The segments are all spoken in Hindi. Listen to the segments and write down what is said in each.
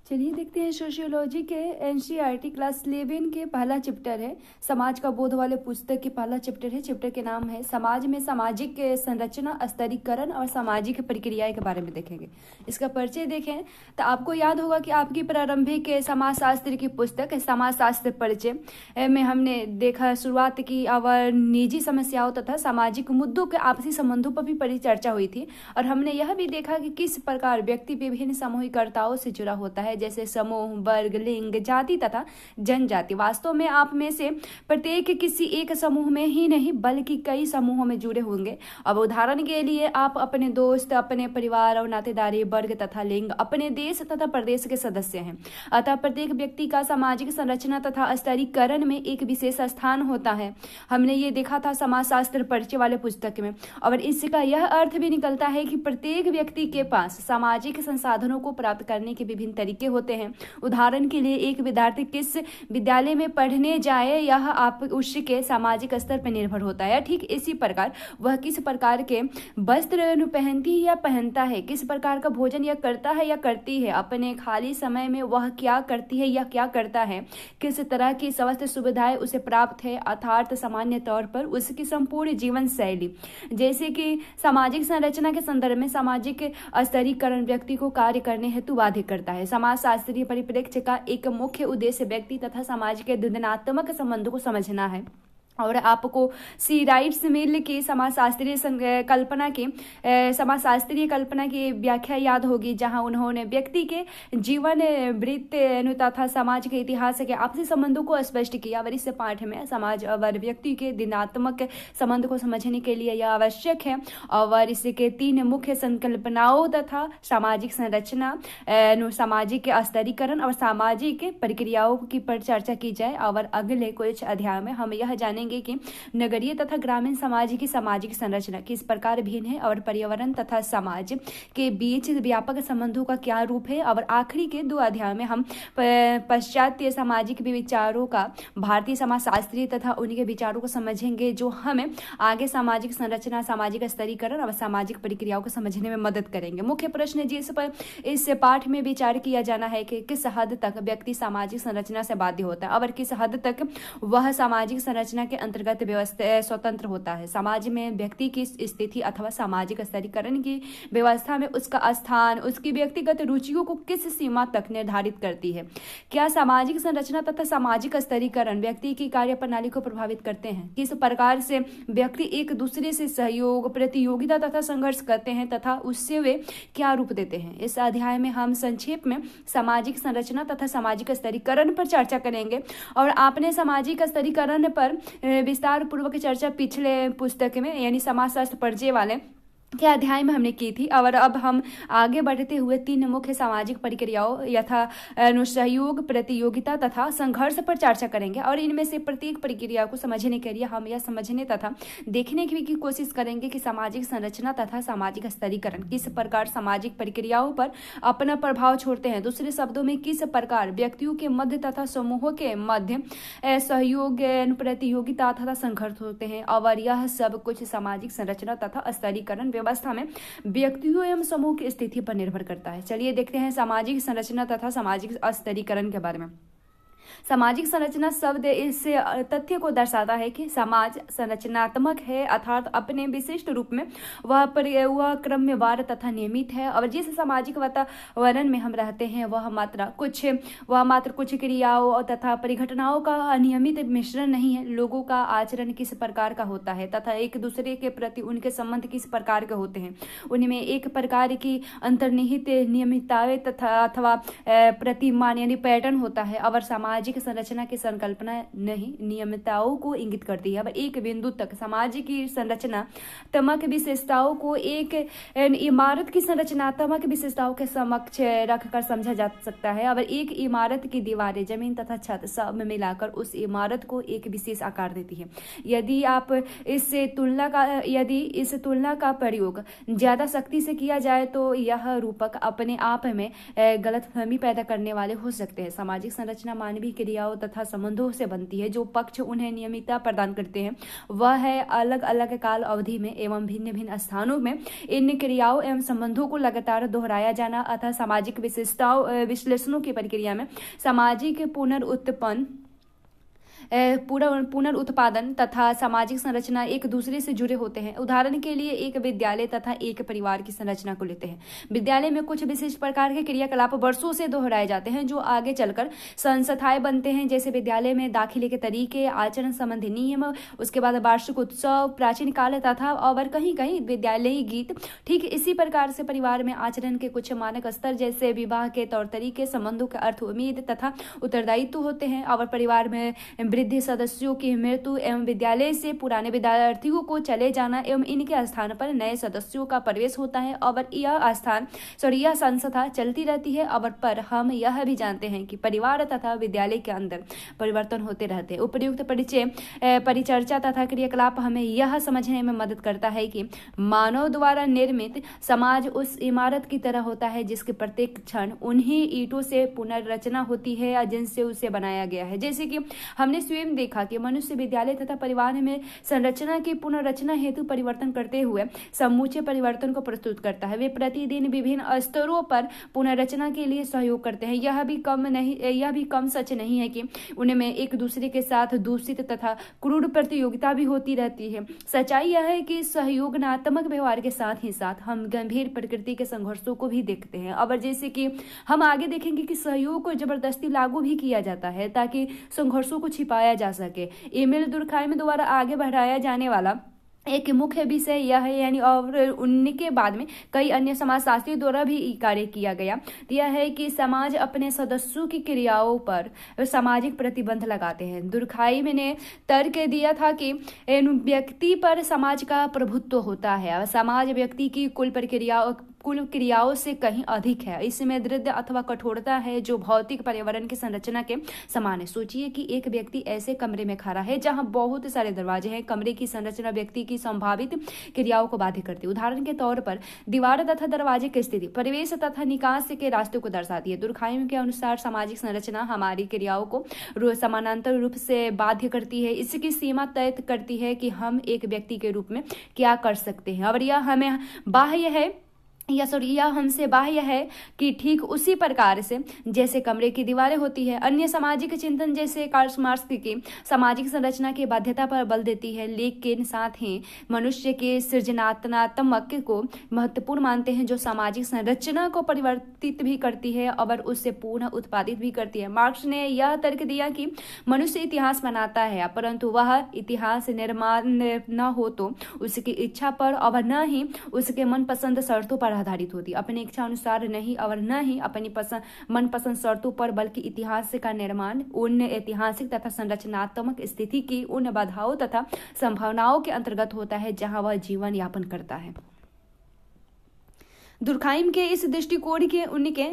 चलिए देखते हैं सोशियोलॉजी के एनसीईआरटी क्लास 11 के पहला चैप्टर है समाज का बोध वाले पुस्तक के पहला चैप्टर है। चैप्टर के नाम है समाज में सामाजिक संरचना, स्तरीकरण और सामाजिक प्रक्रियाएं के बारे में देखेंगे। इसका परिचय देखें तो आपको याद होगा कि आपकी प्रारंभिक समाजशास्त्र की पुस्तक समाजशास्त्र परिचय में हमने देखा शुरुआत की और निजी समस्याओं तथा सामाजिक मुद्दों के आपसी संबंधों पर भी परिचर्चा हुई थी। और हमने यह भी देखा कि किस प्रकार व्यक्ति विभिन्न सामूहिकताओं से जुड़ा होता है, जैसे समूह, वर्ग, लिंग, जाति तथा जनजाति। वास्तव में आप में से प्रत्येक किसी एक समूह में ही नहीं बल्कि कई समूहों में जुड़े होंगे। अब उदाहरण के लिए आप अपने दोस्त, अपने परिवार और नातेदारी, वर्ग तथा लिंग, अपने देश तथा प्रदेश के सदस्य हैं। अतः प्रत्येक व्यक्ति का सामाजिक संरचना तथा स्तरीकरण में एक विशेष स्थान होता है। हमने ये देखा था समाजशास्त्र परिचय वाले पुस्तक में। और इसका यह अर्थ भी निकलता है कि प्रत्येक व्यक्ति के पास सामाजिक संसाधनों को प्राप्त करने के विभिन्न तरीके होते हैं। उदाहरण के लिए एक विद्यार्थी किस विद्यालय में पढ़ने जाए यह आप उसके सामाजिक स्तर पर निर्भर होता है। ठीक इसी प्रकार वह किस प्रकार के वस्त्र पहनती है या पहनता है, किस प्रकार का भोजन यह करता है या करती है, अपने खाली समय में वह क्या करती है या क्या करता है, किस तरह की स्वास्थ्य सुविधाएं उसे प्राप्त है, अर्थात सामान्य तौर पर उसकी संपूर्ण जीवन शैली। जैसे कि सामाजिक संरचना के संदर्भ में सामाजिक स्तरीकरण व्यक्ति को कार्य करने हेतु बाध्य करता है। समाजशास्त्रीय परिप्रेक्ष्य का एक मुख्य उद्देश्य व्यक्ति तथा समाज के द्वंद्वात्मक संबंधों को समझना है। और आपको सी राइट्स मिल की समाजशास्त्रीय कल्पना की व्याख्या याद होगी, जहां उन्होंने व्यक्ति के जीवन वृत्त तथा समाज के इतिहास के आपसी संबंधों को स्पष्ट किया। और इस पाठ में समाज और व्यक्ति के दिनात्मक संबंध को समझने के लिए यह आवश्यक है। और इसके 3 मुख्य संकल्पनाओं तथा सामाजिक संरचना, सामाजिक स्तरीकरण और सामाजिक प्रक्रियाओं की पर चर्चा की जाए। और अगले कुछ अध्याय में हम यह जानेंगे कि नगरीय तथा ग्रामीण समाज की सामाजिक संरचना किस प्रकार भिन्न है और पर्यावरण तथा समाज के बीच व्यापक संबंधों का क्या रूप है। और आखिरी के 2 अध्याय में हम पाश्चात्य सामाजिक विचारों का भारतीय समाजशास्त्री तथा उनके विचारों को समझेंगे, जो हमें आगे सामाजिक संरचना, सामाजिक स्तरीकरण और सामाजिक प्रक्रियाओं को समझने में मदद करेंगे। मुख्य प्रश्न जिस पर इस पाठ में विचार किया जाना है कि किस हद तक व्यक्ति सामाजिक संरचना से बाध्य होता है और किस हद तक वह सामाजिक संरचना के अंतर्गत व्यवस्था स्वतंत्र होता है। समाज में व्यक्ति की स्थिति अथवा सामाजिक स्तरीकरण की व्यवस्था में उसका स्थान उसकी व्यक्तिगत रुचियों को किस सीमा तक निर्धारित करती है। क्या सामाजिक संरचना तथा सामाजिक स्तरीकरण व्यक्ति की कार्य प्रणाली को प्रभावित करते हैं? किस प्रकार से व्यक्ति एक दूसरे से सहयोग, प्रतियोगिता तथा संघर्ष करते हैं तथा उससे वे क्या रूप देते हैं? इस अध्याय में हम संक्षेप में सामाजिक संरचना तथा सामाजिक स्तरीकरण पर चर्चा करेंगे। और आपने सामाजिक स्तरीकरण पर विस्तार पूर्वक चर्चा पिछले पुस्तक में यानी समाजशास्त्र परिचय वाले के अध्याय में हमने की थी। और अब हम आगे बढ़ते हुए 3 मुख्य सामाजिक प्रक्रियाओं यथा सहयोग, प्रतियोगिता तथा संघर्ष पर चर्चा करेंगे। और इनमें से प्रत्येक प्रक्रिया को समझने के लिए हम यह समझने तथा देखने की भी कोशिश करेंगे कि सामाजिक संरचना तथा सामाजिक स्तरीकरण किस प्रकार सामाजिक प्रक्रियाओं पर अपना प्रभाव छोड़ते हैं। दूसरे शब्दों में किस प्रकार व्यक्तियों के मध्य तथा समूहों के मध्य सहयोग, प्रतियोगिता तथा संघर्ष होते हैं। और यह सब कुछ सामाजिक संरचना तथा स्तरीकरण व्यवस्था में व्यक्तियों एवं समूह की स्थिति पर निर्भर करता है। चलिए देखते हैं सामाजिक संरचना तथा सामाजिक स्तरीकरण के बारे में। सामाजिक संरचना शब्द इस तथ्य को दर्शाता है कि समाज संरचनात्मक है, अर्थात अपने विशिष्ट रूप में वह क्रमवार तथा नियमित है। और जिस सामाजिक वातावरण में हम रहते हैं वह मात्र कुछ क्रियाओं तथा परिघटनाओं का अनियमित मिश्रण नहीं है। लोगों का आचरण किस प्रकार का होता है तथा एक दूसरे के प्रति उनके संबंध किस प्रकार के होते हैं, उनमें एक प्रकार की अंतर्निहित नियमितताएं तथा अथवा प्रतिमान यानी पैटर्न होता है। और सामाजिक संरचना की संकल्पना नहीं नियमितताओं को इंगित करती है। अब एक बिंदु तक समाज की संरचनात्मक विशेषताओं को एक इमारत की संरचनात्मक विशेषताओं के समक्ष रखकर समझा जा सकता है। अब एक इमारत की दीवारें, जमीन तथा छत सब मिलाकर उस इमारत को एक विशेष आकार देती है। यदि इस तुलना का प्रयोग ज्यादा सख्ती से किया जाए तो यह रूपक अपने आप में गलतफहमी पैदा करने वाले हो सकते हैं। सामाजिक संरचना मानवीय सभी क्रियाओं तथा संबंधों से बनती है। जो पक्ष उन्हें नियमितता प्रदान करते हैं वह है अलग अलग काल अवधि में एवं भिन्न भिन्न स्थानों में इन क्रियाओं एवं संबंधों को लगातार दोहराया जाना अतः सामाजिक विश्लेषणों की प्रक्रिया में सामाजिक पुनरुत्पादन तथा सामाजिक संरचना एक दूसरे से जुड़े होते हैं। उदाहरण के लिए एक विद्यालय तथा एक परिवार की संरचना को लेते हैं। विद्यालय में कुछ विशिष्ट प्रकार के क्रियाकलाप वर्षों से दोहराए जाते हैं जो आगे चलकर संस्थाएं बनते हैं, जैसे विद्यालय में दाखिले के तरीके, आचरण संबंधी नियम, उसके बाद वार्षिक उत्सव, प्राचीन काल तथा और कहीं कहीं विद्यालयी गीत। ठीक इसी प्रकार से परिवार में आचरण के कुछ मानक स्तर जैसे विवाह के तौर तरीके, संबंधों के अर्थ, उम्मीद तथा उत्तरदायित्व होते हैं। और परिवार में वृद्धि, सदस्यों की मृत्यु एवं विद्यालय से पुराने विद्यार्थियों को चले जाना एवं इनके स्थान पर नए सदस्यों का प्रवेश होता है और यह संस्था चलती रहती है। और पर हम यह भी जानते हैं कि परिवार तथा विद्यालय के अंदर परिवर्तन होते रहते हैं। उपयुक्त परिचर्चा तथा क्रियाकलाप हमें यह समझने में मदद करता है कि मानव द्वारा निर्मित समाज उस इमारत की तरह होता है जिसके प्रत्येक क्षण उन्हीं ईंटों से पुनर्रचना होती है या जिनसे उसे बनाया गया है। जैसे कि हमने स्वयं देखा कि मनुष्य विद्यालय तथा परिवार में संरचना की पुनर्रचना हेतु परिवर्तन करते हुए समूचे परिवर्तन को प्रस्तुत करता है। वे प्रतिदिन विभिन्न स्तरों पर पुनर्रचना के लिए सहयोग करते हैं। यह भी कम सच नहीं है कि उनमें एक दूसरे के साथ दूषित तथा क्रूर प्रतियोगिता भी होती रहती है। सच्चाई यह है कि सहयोगात्मक व्यवहार के साथ ही साथ हम गंभीर प्रकृति के संघर्षों को भी देखते हैं। और जैसे कि हम आगे देखेंगे कि सहयोग को जबरदस्ती लागू भी किया जाता है ताकि संघर्षों को छिपाया जा सके। एमिल दुर्खाइम द्वारा आगे बढ़ाया जाने वाला एक मुख्य विषय यह है, यानी और उनके बाद में कई अन्य समाजशास्त्रियों द्वारा भी कार्य किया गया, यह है कि समाज अपने सदस्यों की क्रियाओं पर सामाजिक प्रतिबंध लगाते हैं। दुर्खाइम ने तर्क दिया था कि व्यक्ति पर समाज का प्रभुत्व होता है। समाज व्यक्ति की कुल क्रियाओं से कहीं अधिक है। इसमें दृढ़ अथवा कठोरता है जो भौतिक पर्यावरण की संरचना के समान है। सोचिए कि एक व्यक्ति ऐसे कमरे में खड़ा है जहां बहुत सारे दरवाजे हैं। कमरे की संरचना व्यक्ति की संभावित क्रियाओं को बाधित करती है। उदाहरण के तौर पर दीवार तथा दरवाजे की स्थिति प्रवेश तथा निकास के रास्ते को दर्शाती है। दुर्खाइम के अनुसार सामाजिक संरचना हमारी क्रियाओं को समानांतर रूप से बाध्य करती है। इसकी सीमा तय करती है कि हम एक व्यक्ति के रूप में क्या कर सकते हैं और यह हमसे बाह्य है कि ठीक उसी प्रकार से जैसे कमरे की दीवारें होती है। अन्य सामाजिक चिंतन जैसे कार्ल मार्क्स की सामाजिक संरचना की बाध्यता पर बल देती है, लेकिन साथ ही मनुष्य के सृजनात्मक को महत्वपूर्ण मानते हैं जो सामाजिक संरचना को परिवर्तित भी करती है और उससे पुनः उत्पादित भी करती है। मार्क्स ने यह तर्क दिया कि मनुष्य इतिहास बनाता है परंतु वह इतिहास निर्माण न हो तो उसकी इच्छा पर और न ही उसके मनपसंद शर्तों पर आधारित होती, अपनी इच्छा अनुसार नहीं और न ही अपनी मनपसंद शर्तों पर, बल्कि इतिहास का निर्माण उन ऐतिहासिक तथा संरचनात्मक स्थिति की उन बाधाओं तथा संभावनाओं के अंतर्गत होता है जहां वह जीवन यापन करता है। दुर्खाइम के इस दृष्टिकोण के उनके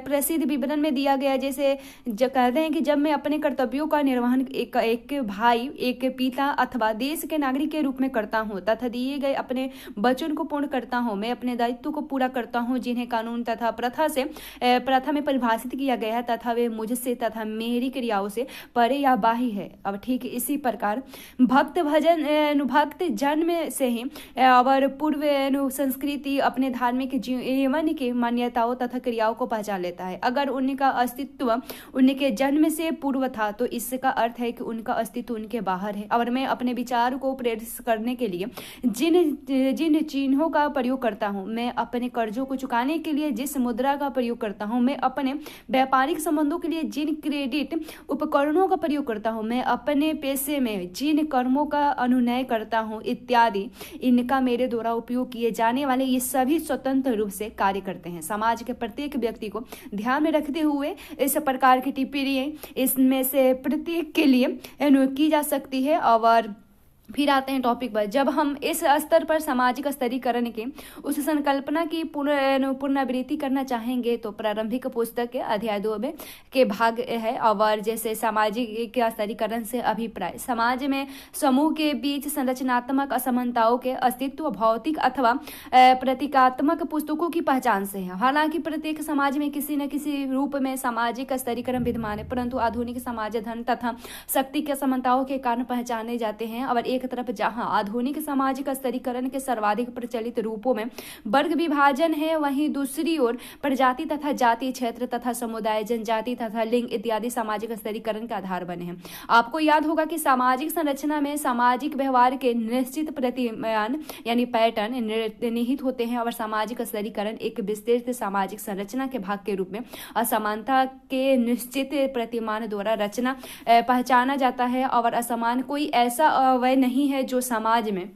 प्रसिद्ध विवरण में दिया गया, जैसे कहते हैं कि जब मैं अपने कर्तव्यों का निर्वहन एक भाई, एक पिता अथवा देश के नागरिक के रूप में करता हूँ तथा दिए गए अपने वचन को पूर्ण करता हूँ, मैं अपने दायित्व को पूरा करता हूँ जिन्हें कानून तथा प्रथा में परिभाषित किया गया है तथा वे मुझसे तथा मेरी क्रियाओं से परे या बाह्य है। अब ठीक इसी प्रकार भक्त जन्म से ही और पूर्व संस्कृति अपने धार्मिक जीवन की मान्यताओं तथा क्रियाओं को पहचान लेता है। अगर उनका अस्तित्व उनके जन्म से पूर्व था तो इसका अर्थ है कि उनका अस्तित्व उनके बाहर है। और मैं अपने विचार को प्रेरित करने के लिए जिन चिन्हों का प्रयोग करता हूँ, मैं अपने कर्जों को चुकाने के लिए जिस मुद्रा का प्रयोग करता हूँ, मैं अपने व्यापारिक संबंधों के लिए जिन क्रेडिट उपकरणों का प्रयोग करता हूँ, मैं अपने पेशे में जिन कर्मों का अनुनय करता हूँ इत्यादि, इनका मेरे द्वारा उपयोग किए जाने वाले ये सभी स्वतंत्र रूप से कार्य करते हैं। समाज के प्रत्येक व्यक्ति को ध्यान में रखते हुए इस प्रकार की टिप्पणी इसमें से प्रत्येक के लिए की जा सकती है और फिर आते हैं टॉपिक पर। जब हम इस स्तर पर सामाजिक स्तरीकरण के उस संकल्पना की पुनरावृत्ति करना चाहेंगे तो प्रारंभिक पुस्तक के अध्याय 2 में के भाग है। और जैसे सामाजिक स्तरीकरण से अभिप्राय, समाज में समूह के बीच संरचनात्मक असमानताओं के अस्तित्व भौतिक अथवा प्रतीकात्मक पुस्तकों की पहचान से है। हालांकि प्रत्येक समाज में किसी न किसी रूप में सामाजिक स्तरीकरण विद्यमान है, परंतु आधुनिक समाज धन तथा शक्ति के असमानताओं के कारण पहचाने जाते हैं। और एक तरफ जहां आधुनिक सामाजिक स्तरीकरण के सर्वाधिक प्रचलित रूपों में वर्ग विभाजन है, वहीं दूसरी ओर प्रजाति तथा जाति, क्षेत्र तथा समुदाय, जनजाति तथा लिंग इत्यादि सामाजिक स्तरीकरण का आधार बने हैं। आपको याद होगा कि सामाजिक संरचना में सामाजिक व्यवहार के निश्चित प्रतिमान यानी पैटर्न निहित होते हैं और सामाजिक स्तरीकरण एक विस्तृत सामाजिक संरचना के भाग के रूप में असमानता के निश्चित प्रतिमान द्वारा रचना पहचाना जाता है। और असमान कोई ऐसा अवयव नहीं है जो समाज में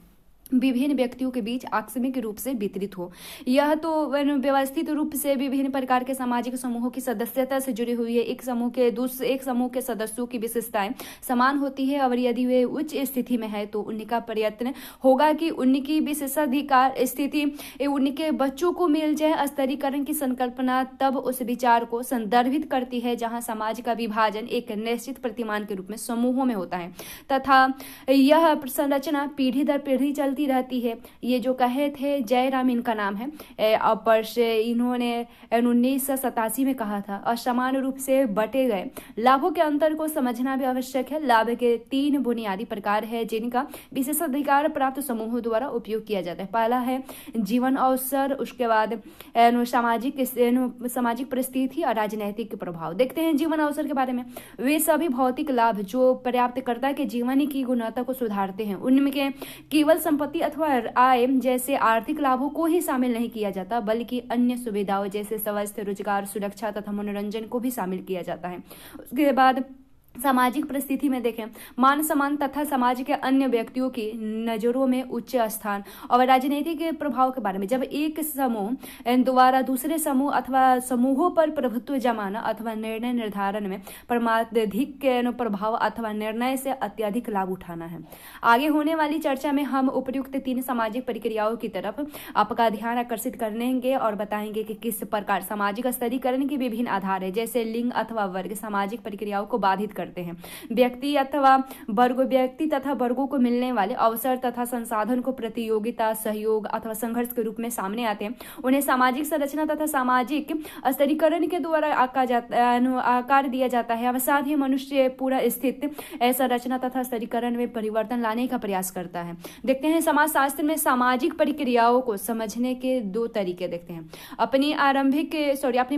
विभिन्न व्यक्तियों के बीच आकस्मिक रूप से वितरित हो। यह तो व्यवस्थित रूप से विभिन्न प्रकार के सामाजिक समूहों की सदस्यता से जुड़ी हुई है। एक समूह के सदस्यों की विशेषताएं समान होती है और यदि वे उच्च स्थिति में है तो उनका प्रयत्न होगा कि उनकी विशेषाधिकार स्थिति उनके बच्चों को मिल जाए। स्तरीकरण की संकल्पना तब उस विचार को संदर्भित करती है जहां समाज का विभाजन एक निश्चित प्रतिमान के रूप में समूहों में होता है तथा यह संरचना पीढ़ी दर पीढ़ी चलती रहती है। ये जो कहे थे जयराम इनका नाम है, पर इन्होंने 1987 में कहा था। असमान रूप से बटे गए लाभों के अंतर को समझना भी आवश्यक है। लाभ के 3 बुनियादी प्रकार है जिनका विशेषाधिकार प्राप्त समूहों द्वारा उपयोग किया जाता है। पहला है जीवन अवसर, उसके बाद सामाजिक परिस्थिति और राजनीतिक प्रभाव। देखते हैं जीवन अवसर के बारे में। वे सभी भौतिक लाभ जो प्राप्तकर्ता के जीवन की गुणवत्ता को सुधारते हैं, उनमें केवल संपत्ति अथवा आय जैसे आर्थिक लाभों को ही शामिल नहीं किया जाता, बल्कि अन्य सुविधाओं जैसे स्वास्थ्य, रोजगार, सुरक्षा तथा मनोरंजन को भी शामिल किया जाता है। उसके बाद सामाजिक परिस्थिति में देखें, मान सम्मान तथा समाज के अन्य व्यक्तियों की नजरों में उच्च स्थान और राजनीतिक प्रभाव के बारे में। जब एक समूह द्वारा दूसरे समूह अथवा समूहों पर प्रभुत्व जमाना अथवा निर्णय निर्धारण में परमाधिक प्रभाव अथवा निर्णय से अत्यधिक लाभ उठाना है। आगे होने वाली चर्चा में हम उपयुक्त 3 सामाजिक प्रक्रियाओं की तरफ आपका ध्यान आकर्षित करेंगे और बताएंगे कि किस प्रकार सामाजिक स्तरीकरण के विभिन्न आधार है, जैसे लिंग अथवा वर्ग सामाजिक प्रक्रियाओं को बाधित करते हैं। व्यक्ति तथा वर्गों को मिलने वाले अवसर तथा संसाधन को प्रतियोगिता, सहयोग अथवा संघर्ष के रूप में सामने आते हैं। उन्हें सामाजिक संरचना तथा सामाजिक स्तरीकरण के द्वारा आकार दिया जाता है और साथ ही मनुष्य पूरा स्थित संरचना तथा स्तरीकरण में परिवर्तन लाने का प्रयास करता है। देखते हैं समाजशास्त्र में सामाजिक प्रक्रियाओं को समझने के 2 तरीके देखते हैं। अपनी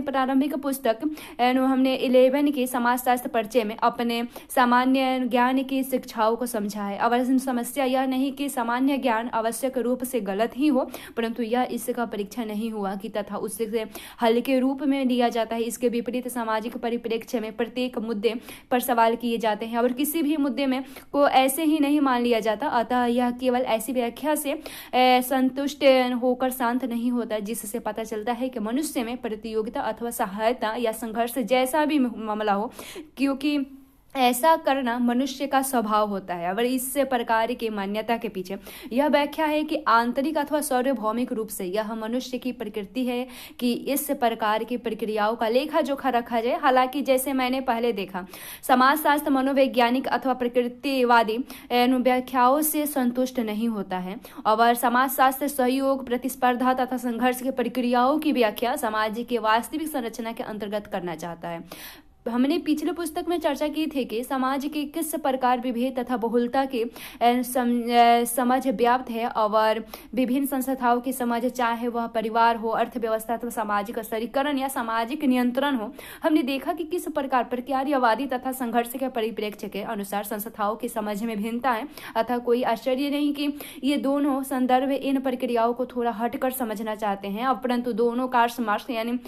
प्रारंभिक पुस्तक हमने 11 की समाजशास्त्र परिचय में अपने सामान्य ज्ञान की शिक्षाओं को समझा है। अवश्य समस्या यह नहीं कि सामान्य ज्ञान आवश्यक रूप से गलत ही हो, परंतु यह इसका परीक्षा नहीं हुआ कि तथा उससे हल्के रूप में लिया जाता है। इसके विपरीत सामाजिक परिप्रेक्ष्य में प्रत्येक मुद्दे पर सवाल किए जाते हैं और किसी भी मुद्दे में को ऐसे ही नहीं मान लिया जाता। अतः यह केवल ऐसी व्याख्या से संतुष्ट होकर शांत नहीं होता जिससे पता चलता है कि मनुष्य में प्रतियोगिता अथवा सहायता या संघर्ष जैसा भी मामला हो, क्योंकि ऐसा करना मनुष्य का स्वभाव होता है। और इस प्रकार की मान्यता के पीछे यह व्याख्या है कि आंतरिक अथवा सार्वभौमिक रूप से यह मनुष्य की प्रकृति है कि इस प्रकार की प्रक्रियाओं का लेखा जोखा रखा जाए। हालांकि जैसे मैंने पहले देखा, समाजशास्त्र मनोवैज्ञानिक अथवा प्रकृतिवादी व्याख्याओं से संतुष्ट नहीं होता है और समाजशास्त्र सहयोग, प्रतिस्पर्धा तथा संघर्ष की प्रक्रियाओं की व्याख्या समाज की वास्तविक संरचना के अंतर्गत करना चाहता है। हमने पिछले पुस्तक में चर्चा की थी कि समाज के किस प्रकार विभेद तथा बहुलता की समझ व्याप्त है और विभिन्न संस्थाओं की समझ, चाहे वह परिवार हो, अर्थव्यवस्था अथवा सामाजिक स्तरीकरण या सामाजिक नियंत्रण हो। हमने देखा कि किस प्रकार प्रक्रियावादी तथा संघर्ष के परिप्रेक्ष्य के अनुसार संस्थाओं की समझ में भिन्नता है। अतः कोई आश्चर्य नहीं कि ये दोनों संदर्भ इन प्रक्रियाओं को थोड़ा हटकर समझना चाहते हैं, परंतु दोनों कार्ल मार्क्स यानी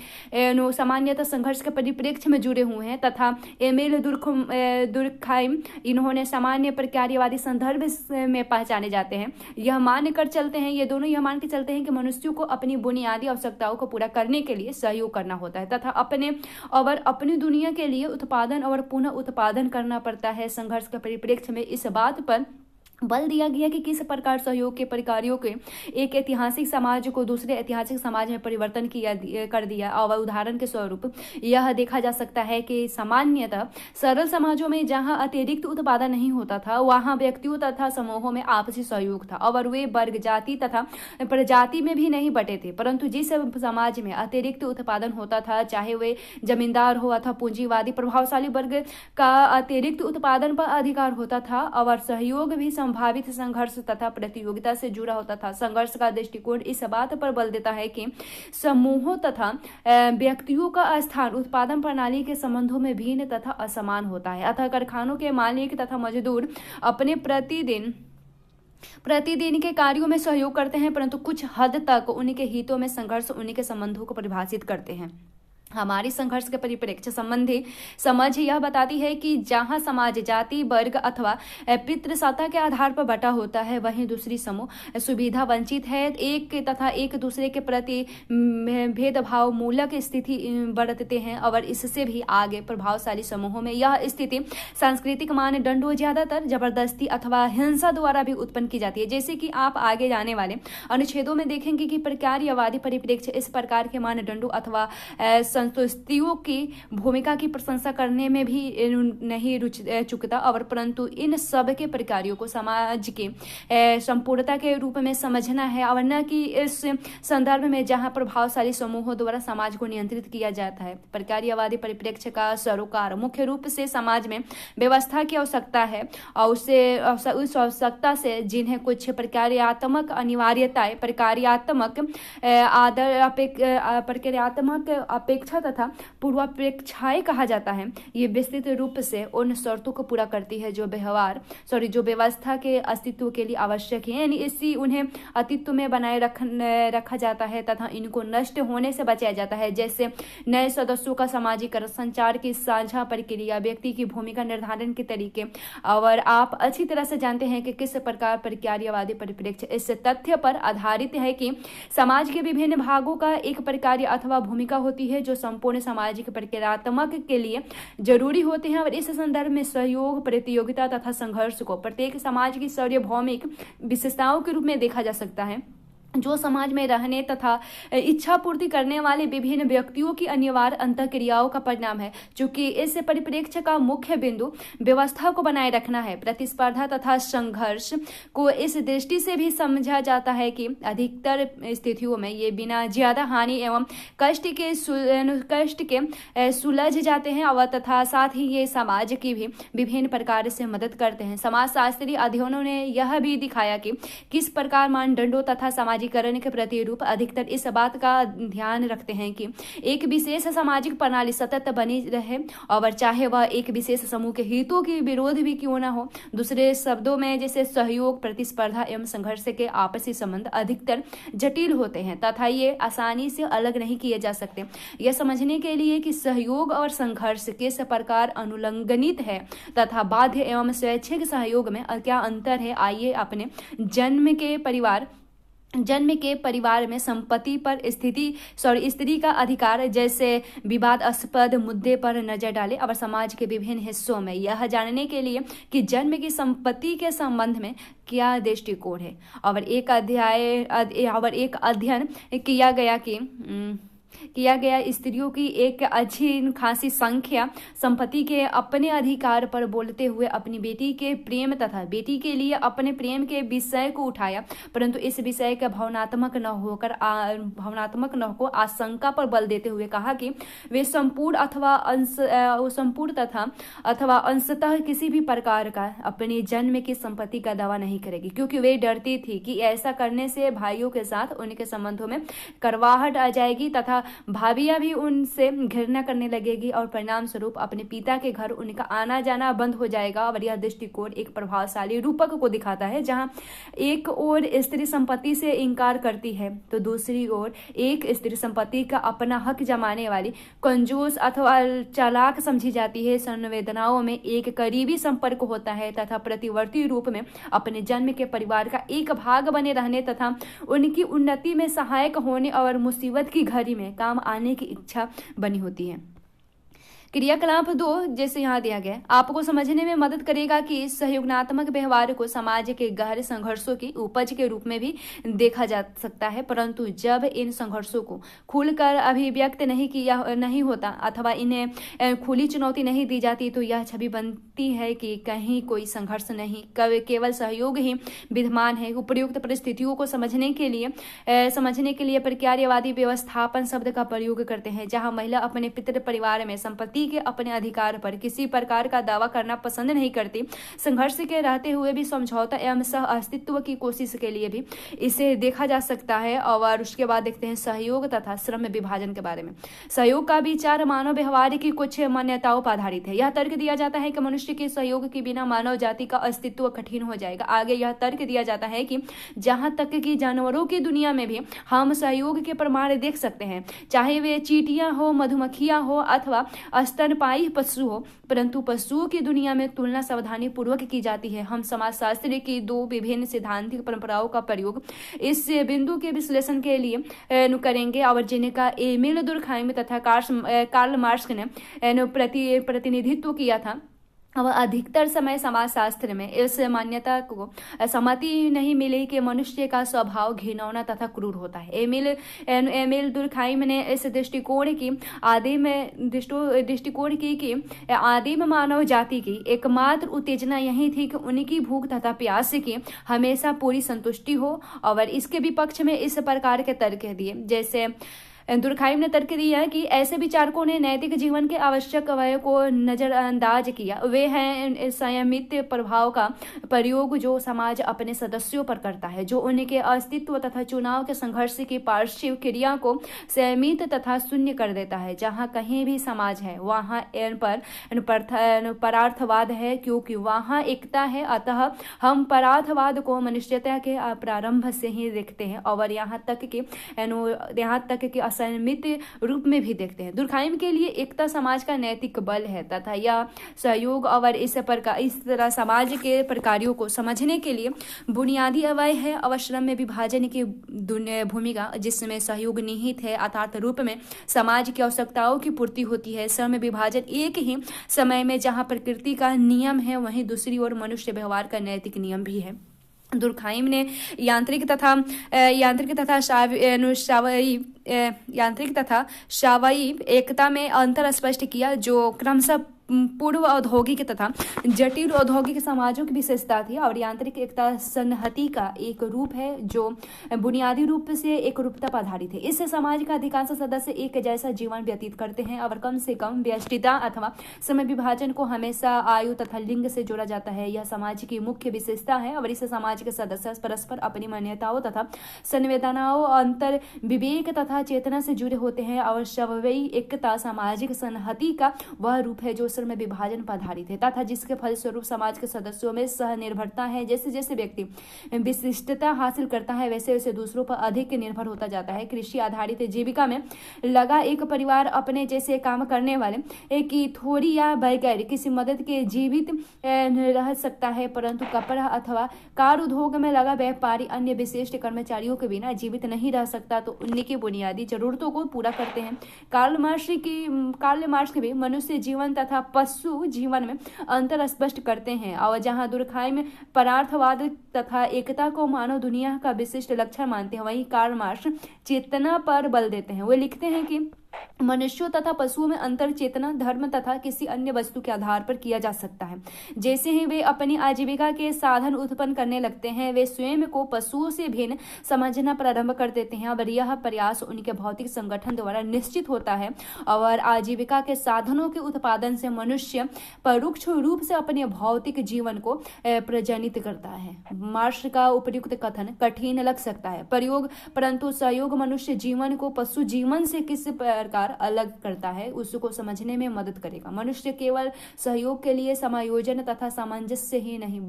सामान्यतः संघर्ष के परिप्रेक्ष्य में जुड़े हुए हैं तथा एमिल दुर्खाइम इन्होंने सामान्य प्रक्रियावादी संदर्भ में पहचाने जाते हैं। ये मान के चलते हैं कि मनुष्यों को अपनी बुनियादी आवश्यकताओं को पूरा करने के लिए सहयोग करना होता है तथा अपनी दुनिया के लिए उत्पादन और पुनः उत्पादन करना पड़ता है। संघर्ष के परिप्रेक्ष्य में इस बात पर बल दिया गया कि किस प्रकार सहयोग के प्रकारों के एक ऐतिहासिक समाज को दूसरे ऐतिहासिक समाज में परिवर्तन कर दिया। और उदाहरण के स्वरूप यह देखा जा सकता है कि सामान्यतः सरल समाजों में जहां अतिरिक्त उत्पादन नहीं होता था वहां व्यक्तियों तथा समूहों में आपसी सहयोग था और वे वर्ग, जाति तथा प्रजाति में भी नहीं बटे थे। परंतु जिस समाज में अतिरिक्त उत्पादन होता था, चाहे वे जमींदार हो अथवा पूंजीवादी, प्रभावशाली वर्ग का अतिरिक्त उत्पादन पर अधिकार होता था और सहयोग भी संभावित संघर्ष तथा प्रतियोगिता से जुड़ा होता था। संघर्ष का दृष्टिकोण इस बात पर बल देता है कि समूहों तथा व्यक्तियों का स्थान उत्पादन प्रणाली के संबंधों में भिन्न तथा असमान होता है। अतः कारखानों के मालिक तथा मजदूर अपने प्रतिदिन के कार्यों में सहयोग करते हैं, परंतु कुछ हद तक उनके हितों में संघर्ष उनके संबंधों को परिभाषित करते हैं। हमारी संघर्ष के परिप्रेक्ष्य संबंधी समझ यह बताती है कि जहां समाज जाति, वर्ग अथवा पितृसत्ता के आधार पर बटा होता है, वहीं दूसरी समूह सुविधा वंचित है, एक दूसरे के प्रति भेदभाव मूलक स्थिति बरतते हैं और इससे भी आगे प्रभावशाली समूहों में यह स्थिति सांस्कृतिक मानदंडों, ज्यादातर जबरदस्ती अथवा हिंसा द्वारा भी उत्पन्न की जाती है। जैसे कि आप आगे जाने वाले अनुच्छेदों में देखेंगे कि प्रकार्यवादी परिप्रेक्ष्य इस प्रकार के मानदंडों अथवा संतुष्टियों की भूमिका की प्रशंसा करने में भी नहीं रुचि चुकता और परंतु इन सब के प्रकारों को समाज के संपूर्णता के रूप में समझना है और न कि इस संदर्भ में जहां प्रभावशाली समूहों द्वारा समाज को नियंत्रित किया जाता है। प्रकार्यवादी परिप्रेक्ष्य का सरोकार मुख्य रूप से समाज में व्यवस्था की आवश्यकता है और उस आवश्यकता से जिन्हें कुछ प्रकार्यात्मक अनिवार्यताएं, प्रकार्यात्मक अपेक्षा तथा पूर्वापेक्षाएं कहा जाता है, ये विस्तृत रूप से उन शर्तों को पूरा करती है जो व्यवस्था के अस्तित्व के लिए आवश्यक है, यानी इसी उन्हें अस्तित्व में बनाए रखा जाता है तथा इनको नष्ट होने से बचाया जाता है। जैसे नए सदस्यों का समाजीकरण, संचार की साझा प्रक्रिया, व्यक्ति की भूमिका निर्धारण के तरीके। और आप अच्छी तरह से जानते हैं कि किस प्रकार प्रकार्यवादी परिप्रेक्ष्य इस तथ्य पर आधारित है कि समाज के विभिन्न भागों का एक प्रकार अथवा भूमिका होती है जो संपूर्ण सामाजिक प्रक्रियात्मक के लिए जरूरी होते हैं और इस संदर्भ में सहयोग, प्रतियोगिता तथा संघर्ष को प्रत्येक समाज की सार्वभौमिक विशेषताओं के रूप में देखा जा सकता है जो समाज में रहने तथा इच्छा पूर्ति करने वाले विभिन्न व्यक्तियों की अनिवार्य अंतःक्रियाओं का परिणाम है। चूंकि इस परिप्रेक्ष्य का मुख्य बिंदु व्यवस्था को बनाए रखना है, प्रतिस्पर्धा तथा संघर्ष को इस दृष्टि से भी समझा जाता है कि अधिकतर स्थितियों में ये बिना ज्यादा हानि एवं कष्ट के सुलझ जाते हैं और तथा साथ ही ये समाज की भी विभिन्न प्रकार से मदद करते हैं। समाजशास्त्री अध्ययनों ने यह भी दिखाया कि किस प्रकार मानदंडों तथा समाजीकरण के प्रतिरूप अधिकतर इस बात का ध्यान रखते हैं कि एक विशेष सामाजिक प्रणाली सतत बनी रहे और चाहे वह एक विशेष समूह के हितों की विरोध भी क्यों न हो। दूसरे शब्दों में जैसे सहयोग, प्रतिस्पर्धा एवं संघर्ष के आपसी संबंध अधिकतर जटिल होते हैं तथा ये आसानी से अलग नहीं किए जा सकते। यह समझने के लिए कि सहयोग और संघर्ष किस प्रकार अनुलंघनित है तथा बाध्य एवं स्वैच्छिक सहयोग में क्या अंतर है, आइए अपने जन्म के परिवार में संपत्ति पर स्त्री का अधिकार जैसे विवादास्पद मुद्दे पर नजर डालें और समाज के विभिन्न हिस्सों में यह जानने के लिए कि जन्म की संपत्ति के संबंध में क्या दृष्टिकोण है। और एक अध्ययन किया गया स्त्रियों की एक अच्छी खासी संख्या संपत्ति के अपने अधिकार पर बोलते हुए अपनी बेटी के प्रेम तथा बेटी के लिए अपने प्रेम के विषय को उठाया, परंतु इस विषय का भावनात्मक न हो आशंका पर बल देते हुए कहा कि वे संपूर्ण अथवा अंशतः किसी भी प्रकार का अपने जन्म की संपत्ति का दावा नहीं करेगी, क्योंकि वे डरती थी कि ऐसा करने से भाइयों के साथ उनके संबंधों में करवाहट आ जाएगी तथा भाभियां भी उनसे घृणा करने लगेगी और परिणाम स्वरूप अपने पिता के घर उनका आना जाना बंद हो जाएगा। और यह दृष्टिकोण एक प्रभावशाली रूपक को दिखाता है जहां एक ओर स्त्री संपत्ति से इंकार करती है तो दूसरी ओर एक स्त्री संपत्ति का अपना हक जमाने वाली कंजूस अथवा चालाक समझी जाती है। संवेदनाओं में एक करीबी संपर्क होता है तथा प्रतिवर्ती रूप में अपने जन्म के परिवार का एक भाग बने रहने तथा उनकी उन्नति में सहायक होने और मुसीबत की घड़ी में काम आने की इच्छा बनी होती है। क्रियाकलाप 2 जैसे यहाँ दिया गया है, आपको समझने में मदद करेगा कि सहयोगात्मक व्यवहार को समाज के गहरे संघर्षों की उपज के रूप में भी देखा जा सकता है, परंतु जब इन संघर्षों को खुलकर अभिव्यक्त नहीं होता अथवा इन्हें खुली चुनौती नहीं दी जाती तो यह छवि बनती है कि कहीं कोई संघर्ष नहीं, केवल सहयोग ही विद्यमान है। उपयुक्त परिस्थितियों को समझने के लिए प्रक्रियावादी व्यवस्थापन शब्द का प्रयोग करते हैं, जहां महिला अपने पितृ परिवार में संपत्ति के अपने अधिकार पर किसी प्रकार का दावा करना पसंद नहीं करती। संघर्ष के रहते हुए भी समझौता एवं सह अस्तित्व की कोशिश के लिए भी इसे देखा जा सकता है। और उसके बाद देखते हैं सहयोग तथा श्रम विभाजन के बारे में। सहयोग का विचार मानव व्यवहार की कुछ मान्यताओं पर आधारित है। यह तर्क दिया जाता है कि मनुष्य के सहयोग के बिना मानव जाति का अस्तित्व कठिन हो जाएगा। आगे यह तर्क दिया जाता है कि जहां तक कि जानवरों की दुनिया में भी हम सहयोग के प्रमाण देख सकते हैं, चाहे वे चींटियां हो, मधुमक्खियां हो अथवा स्तनपायी पशु हो, परंतु पशुओं की दुनिया में तुलना सावधानी पूर्वक की जाती है। हम समाजशास्त्र की 2 विभिन्न सिद्धांतिक परंपराओं का प्रयोग इस बिंदु के विश्लेषण के लिए करेंगे और जिनका एमिल दुर्खाइम तथा कार्ल मार्क्स ने प्रतिनिधित्व किया था। अब अधिकतर समय समाजशास्त्र में इस मान्यता को सहमति नहीं मिली कि मनुष्य का स्वभाव घिनौना तथा क्रूर होता है। एमिल दुर्खाइम ने इस दृष्टिकोण की कि आदिम मानव जाति की एकमात्र उत्तेजना यही थी कि उनकी भूख तथा प्यास की हमेशा पूरी संतुष्टि हो। और इसके विपक्ष में इस प्रकार के तर्क दिए, जैसे दुर्खाइम ने तर्क दिया कि ऐसे विचारकों ने नैतिक जीवन के आवश्यक अवयव को नजरअंदाज किया। वे हैं संयमित प्रभाव का प्रयोग जो समाज अपने सदस्यों पर करता है, जो उनके अस्तित्व तथा चुनाव के संघर्ष की पार्श्व क्रिया को संयमित तथा शून्य कर देता है। जहां कहीं भी समाज है वहां परार्थवाद है, क्योंकि वहां एकता है। अतः हम परार्थवाद को मनुष्यता के प्रारंभ से ही देखते हैं और यहाँ तक कि असंयमित रूप में भी देखते हैं। दुर्खाइम के लिए एकता समाज का नैतिक बल है तथा यह सहयोग और इस तरह समाज के प्रकारों को समझने के लिए बुनियादी अवयव है। और श्रम में विभाजन की भूमिका जिसमें सहयोग निहित है, अर्थात रूप में समाज की आवश्यकताओं की पूर्ति होती है। श्रम विभाजन एक ही समय में जहां प्रकृति का नियम है वहीं दूसरी ओर मनुष्य व्यवहार का नैतिक नियम भी है। दुर्खाइम ने यांत्रिक तथा शावयी एकता में अंतर स्पष्ट किया, जो क्रमशः पूर्व औद्योगिक तथा जटिल औद्योगिक समाजों की विशेषता थी। और यांत्रिक एकता संहति का एक रूप है जो बुनियादी रूप से एक रूपता पर आधारित है। इससे समाज का अधिकांश सदस्य एक जैसा जीवन व्यतीत करते हैं और कम से कम व्यष्टिता अथवा समय विभाजन को हमेशा आयु तथा लिंग से जोड़ा जाता है। यह समाज की मुख्य विशेषता है और इस समाज के सदस्य परस्पर अपनी मान्यताओं तथा संवेदनाओं, अंतर विवेक तथा चेतना से जुड़े होते हैं। और शावयी एकता सामाजिक संहति का वह रूप है जो में विभाजन पर आधारित है तथा जिसके फलस्वरूप समाज के सदस्यों में सहनिर्भरता है। जैसे जैसे व्यक्ति विशिष्टता हासिल करता है वैसे वैसे दूसरों पर अधिक निर्भर होता जाता है। कृषि आधारित जीविका में लगा एक परिवार अपने जैसे काम करने वाले की थोड़ी या बगैर किसी मदद के जीवित रह सकता है, परंतु कपड़ा अथवा कार उद्योग में लगा व्यापारी अन्य विशिष्ट कर्मचारियों के बिना जीवित नहीं रह सकता, तो उनकी बुनियादी जरूरतों को पूरा करते हैं। कार्ल मार्क्स भी मनुष्य जीवन तथा पशु जीवन में अंतर स्पष्ट करते हैं। और जहां दुर्खाइम परार्थवाद तथा एकता को मानव दुनिया का विशिष्ट लक्षण मानते हैं, वहीं कार्ल मार्क्स चेतना पर बल देते हैं। वे लिखते हैं कि मनुष्यों तथा पशुओं में अंतर चेतना धर्म तथा किसी अन्य वस्तु के आधार पर किया जा सकता है। जैसे ही वे अपनी आजीविका के साधन उत्पन्न करने लगते हैं, वे स्वयं को पशुओं से भिन्न समझना प्रारंभ कर देते हैं और यह प्रयास उनके भौतिक संगठन द्वारा निश्चित होता है। और आजीविका के साधनों के उत्पादन से मनुष्य परोक्ष रूप से अपने भौतिक जीवन को प्रजनित करता है। मार्क्स का उपयुक्त कथन कठिन लग सकता है प्रयोग, परंतु सहयोग मनुष्य जीवन को पशु जीवन से किस प्रकार अलग करता है उसको समझने में मदद करेगा। मनुष्य केवल सहयोग के लिए समायोजन तथा सामंजस्य ही नहीं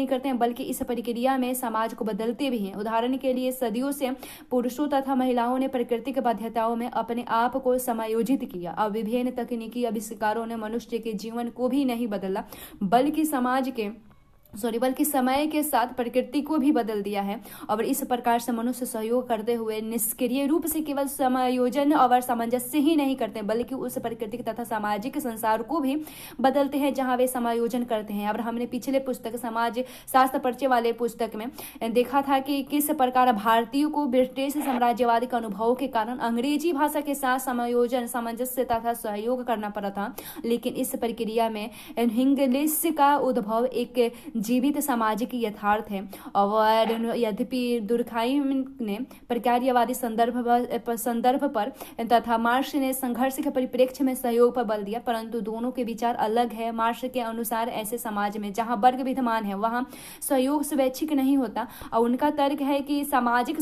करते हैं, बल्कि इस प्रक्रिया में समाज को बदलते भी हैं। उदाहरण के लिए सदियों से पुरुषों तथा महिलाओं ने प्राकृतिक बाध्यताओं में अपने आप को समायोजित किया। अब विभिन्न तकनीकी आविष्कारों ने मनुष्य के जीवन को भी नहीं बदला, बल्कि समाज के बल्कि समय के साथ प्रकृति को भी बदल दिया है। और इस प्रकार से मनुष्य सहयोग करते हुए निष्क्रिय रूप से केवल समायोजन और सामंजस्य ही नहीं करते, बल्कि उस प्राकृतिक तथा सामाजिक संसार को भी बदलते हैं जहां वे समायोजन करते हैं। और हमने पिछले पुस्तक समाज शास्त्र परिचय वाले पुस्तक में देखा था कि किस प्रकार भारतीयों को ब्रिटिश साम्राज्यवाद के अनुभवों के कारण अंग्रेजी भाषा के साथ समायोजन, सामंजस्य तथा सहयोग करना पड़ा था। लेकिन इस प्रक्रिया में इंग्लिश का उद्भव एक जीवित सामाजिक यथार्थ है। और यद्यपि दुर्खाइम ने प्रक्रियावादी संदर्भ पर तथा मार्क्स ने संघर्ष के परिप्रेक्ष्य में सहयोग पर बल दिया, परंतु दोनों के विचार अलग है। मार्क्स के अनुसार ऐसे समाज में जहां वर्ग विद्यमान है वहां सहयोग स्वैच्छिक नहीं होता, और उनका तर्क है कि सामाजिक